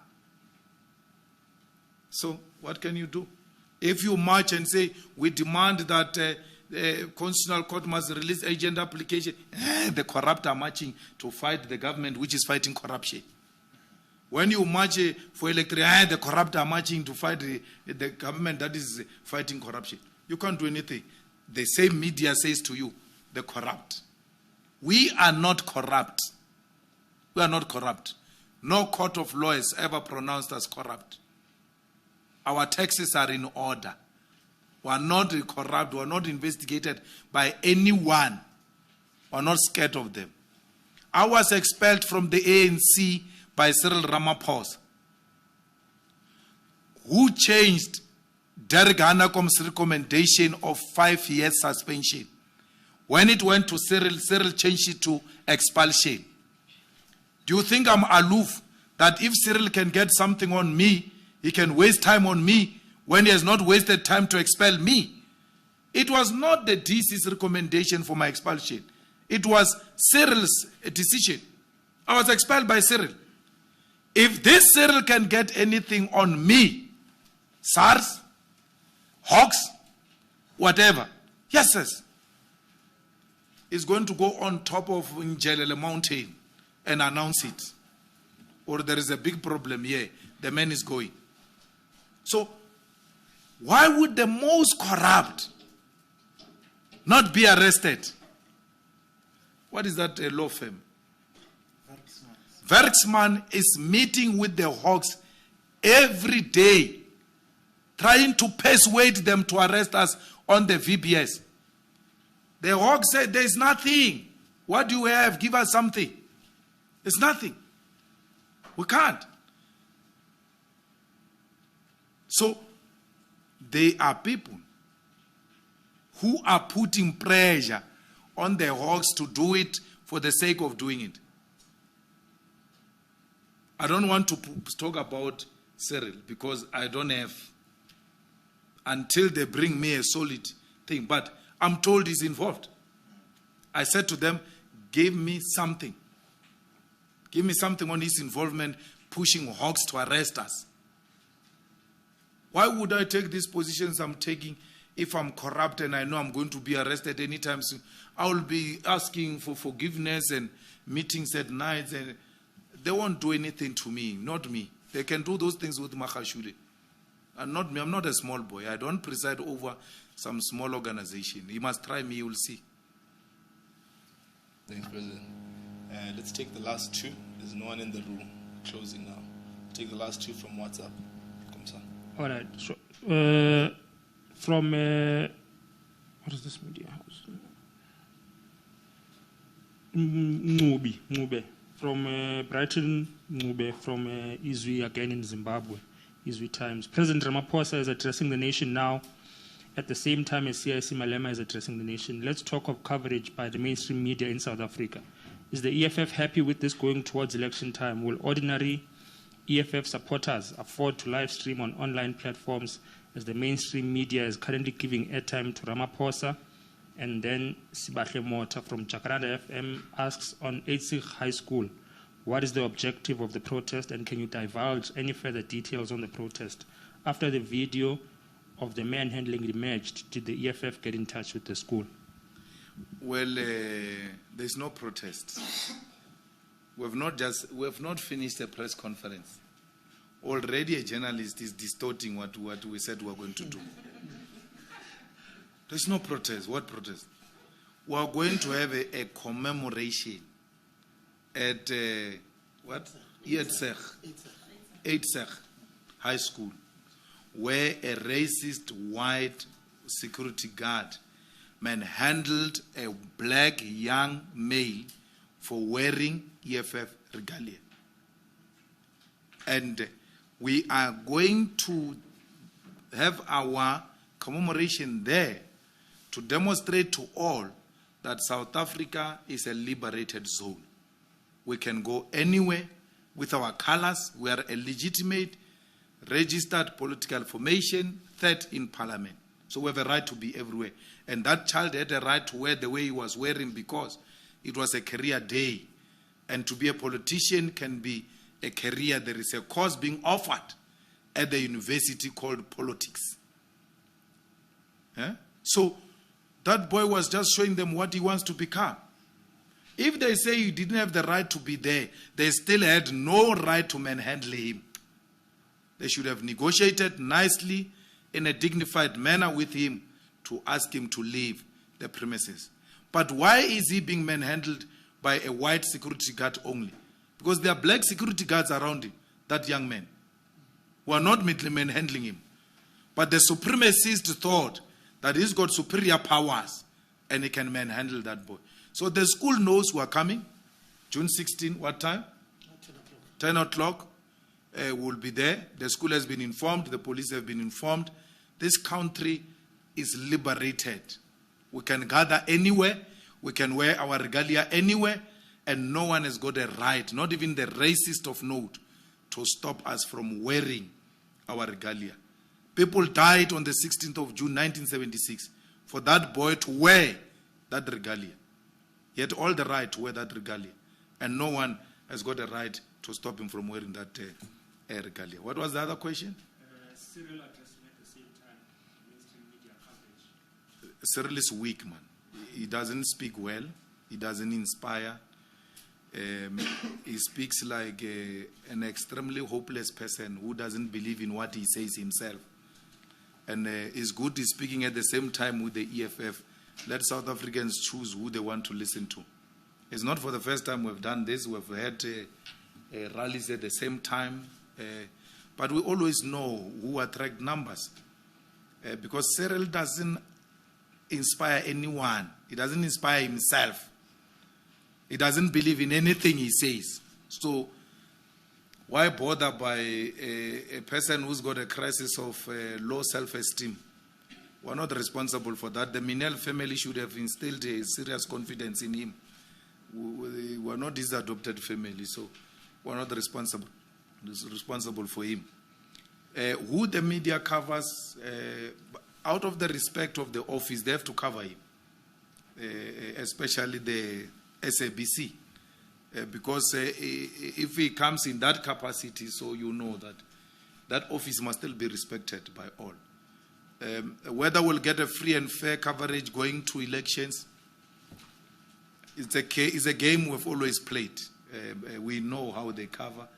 B: So what can you do? If you march and say, we demand that the Constitutional Court must release agent application, the corrupt are marching to fight the government which is fighting corruption. When you march for electricity, the corrupt are marching to fight the government that is fighting corruption. You can't do anything. The same media says to you, the corrupt. We are not corrupt. We are not corrupt. No court of law has ever pronounced us corrupt. Our taxes are in order. We are not corrupt. We are not investigated by anyone. We are not scared of them. I was expelled from the ANC by Cyril Ramaphosa, who changed Derek Hanakom's recommendation of 5 years suspension. When it went to Cyril, Cyril changed it to expulsion. Do you think I'm aloof that if Cyril can get something on me, he can waste time on me when he has not wasted time to expel me? It was not the DC's recommendation for my expulsion. It was Cyril's decision. I was expelled by Cyril. If this Cyril can get anything on me, SARS, Hawks, whatever, yes, is going to go on top of Njelele Mountain and announce it. Or there is a big problem here. The man is going. So, why would the most corrupt not be arrested? What is that law firm? Werksman is meeting with the Hawks every day, trying to persuade them to arrest us on the VBS. The Hawks said, there is nothing. What do you have? Give us something. It's nothing. We can't. So, there are people who are putting pressure on the Hawks to do it for the sake of doing it. I don't want to talk about Cyril because I don't have, until they bring me a solid thing. But I'm told he's involved. I said to them, give me something. Give me something on his involvement pushing Hawks to arrest us. Why would I take these positions I'm taking if I'm corrupt and I know I'm going to be arrested anytime soon? I will be asking for forgiveness and meetings at night, and they won't do anything to me, not me. They can do those things with Makashule. And not me. I'm not a small boy. I don't preside over some small organization. He must try me, you will see.
A: Thanks, President. Let's take the last two. There's no one in the room. Closing now. Take the last two from WhatsApp. Come, son.
H: All right. So, from what is this media house? Ngube. From Brighton, Ngube, from Izwi, again in Zimbabwe, Izwi Times. President Ramaphosa is addressing the nation now at the same time as CIC Malema is addressing the nation. Let's talk of coverage by the mainstream media in South Africa. Is the EFF happy with this going towards election time? Will ordinary EFF supporters afford to live stream on online platforms as the mainstream media is currently giving airtime to Ramaphosa? And then Sibahle Mota from Jacaranda FM asks, on 86 High School, What is the objective of the protest, and can you divulge any further details on the protest? After the video of the manhandling emerged, did the EFF get in touch with the school?
B: Well, there's no protest. We have not finished a press conference. Already a journalist is distorting what we said we were going to do. There's no protest. What protest? We are going to have a commemoration at EFF High School, where a racist white security guard manhandled a black young male for wearing EFF regalia. And we are going to have our commemoration there to demonstrate to all that South Africa is a liberated zone. We can go anywhere with our colors. We are a legitimate, registered political formation, third in parliament. So we have a right to be everywhere. And that child had a right to wear the way he was wearing because it was a career day. And to be a politician can be a career. There is a course being offered at the university called politics. So that boy was just showing them what he wants to become. If they say you didn't have the right to be there, they still had no right to manhandle him. They should have negotiated nicely in a dignified manner with him to ask him to leave the premises. But why is he being manhandled by a white security guard only? Because there are black security guards around him, that young man, who are not manhandling him. But the supremacist thought that he's got superior powers and he can manhandle that boy. So the school knows who are coming. June 16, what time? 10 o'clock. We'll be there. The school has been informed. The police have been informed. This country is liberated. We can gather anywhere. We can wear our regalia anywhere. And no one has got a right, not even the racist of note, to stop us from wearing our regalia. People died on the 16th of June 1976 for that boy to wear that regalia. He had all the right to wear that regalia. And no one has got a right to stop him from wearing that regalia. What was the other question?
H: Cyril addressing at the same time mainstream media coverage.
B: Cyril is weak, man. He doesn't speak well. He doesn't inspire. He speaks like an extremely hopeless person who doesn't believe in what he says himself. And it's good he's speaking at the same time with the EFF. Let South Africans choose who they want to listen to. It's not for the first time we've done this. We've had rallies at the same time. But we always know who attract numbers. Because Cyril doesn't inspire anyone. He doesn't inspire himself. He doesn't believe in anything he says. So why bother by a person who's got a crisis of low self-esteem? We're not responsible for that. The Minel family should have instilled a serious confidence in him. We're not his adopted family, so we're not responsible for him. Who the media covers, out of the respect of the office, they have to cover him, especially the SABC. Because if he comes in that capacity, so you know that that office must still be respected by all. Whether we'll get a free and fair coverage going to elections, it's a game we've always played. We know how they cover.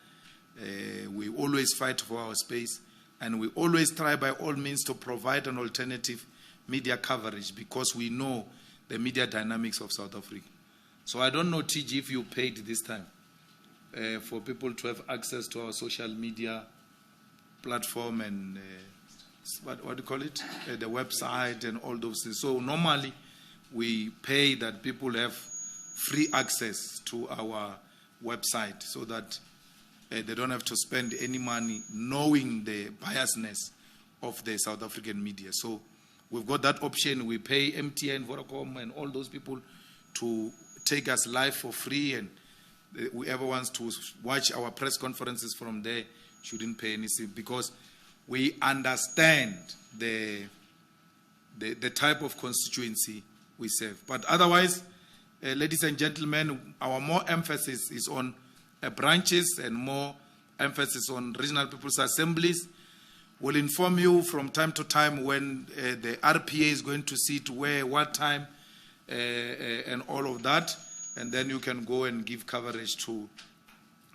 B: We always fight for our space, and we always try by all means to provide an alternative media coverage because we know the media dynamics of South Africa. So I don't know, TG, if you paid this time for people to have access to our social media platform and what do you call it? The website and all those things. So normally we pay that people have free access to our website so that they don't have to spend any money knowing the biasness of the South African media. So we've got that option. We pay MTN, Vodacom, and all those people to take us live for free, and whoever wants to watch our press conferences from there shouldn't pay anything because we understand the type of constituency we serve. But otherwise, ladies and gentlemen, our more emphasis is on branches and more emphasis on regional people's assemblies. We'll inform you from time to time when the RPA is going to sit where, what time, and all of that. And then you can go and give coverage to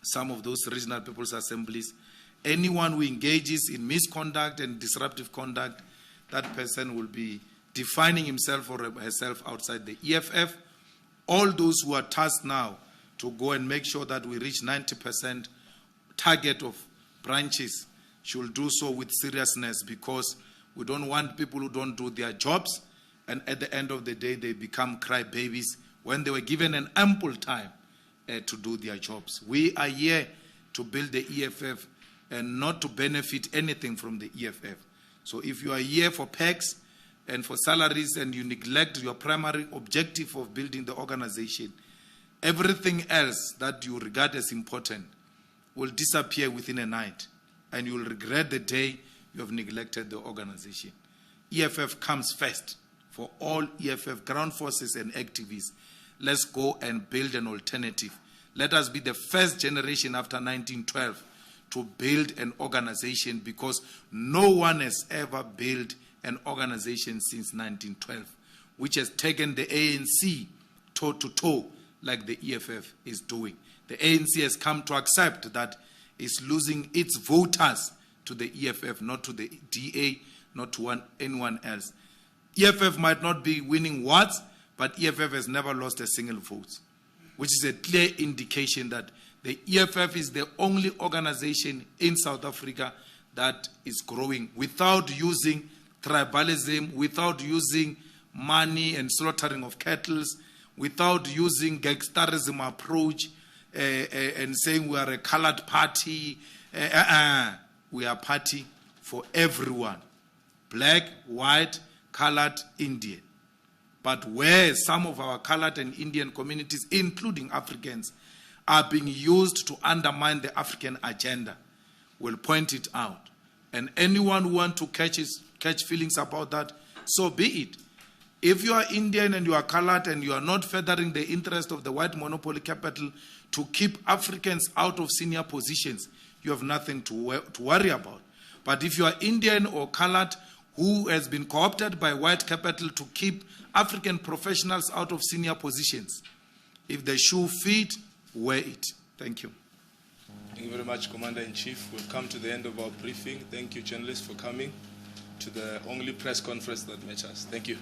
B: some of those regional people's assemblies. Anyone who engages in misconduct and disruptive conduct, that person will be defining himself or herself outside the EFF. All those who are tasked now to go and make sure that we reach 90% target of branches should do so with seriousness, because we don't want people who don't do their jobs and at the end of the day they become crybabies when they were given an ample time to do their jobs. We are here to build the EFF and not to benefit anything from the EFF. So if you are here for perks and for salaries and you neglect your primary objective of building the organization, everything else that you regard as important will disappear within a night, and you will regret the day you have neglected the organization. EFF comes first for all EFF ground forces and activists. Let's go and build an alternative. Let us be the first generation after 1912 to build an organization, because no one has ever built an organization since 1912, which has taken the ANC toe to toe like the EFF is doing. The ANC has come to accept that it's losing its voters to the EFF, not to the DA, not to anyone else. EFF might not be winning wards, but EFF has never lost a single vote, which is a clear indication that the EFF is the only organization in South Africa that is growing without using tribalism, without using money and slaughtering of cattle, without using gangsterism approach and saying we are a colored party. We are a party for everyone, black, white, colored, Indian. But where some of our colored and Indian communities, including Africans, are being used to undermine the African agenda, we'll point it out. And anyone who wants to catch feelings about that, so be it. If you are Indian and you are colored and you are not furthering the interest of the white monopoly capital to keep Africans out of senior positions, you have nothing to worry about. But if you are Indian or colored who has been co-opted by white capital to keep African professionals out of senior positions, if the shoe fits, wear it. Thank you.
A: Thank you very much, Commander-in-Chief. We've come to the end of our briefing. Thank you, journalists, for coming to the only press conference that matters. Thank you.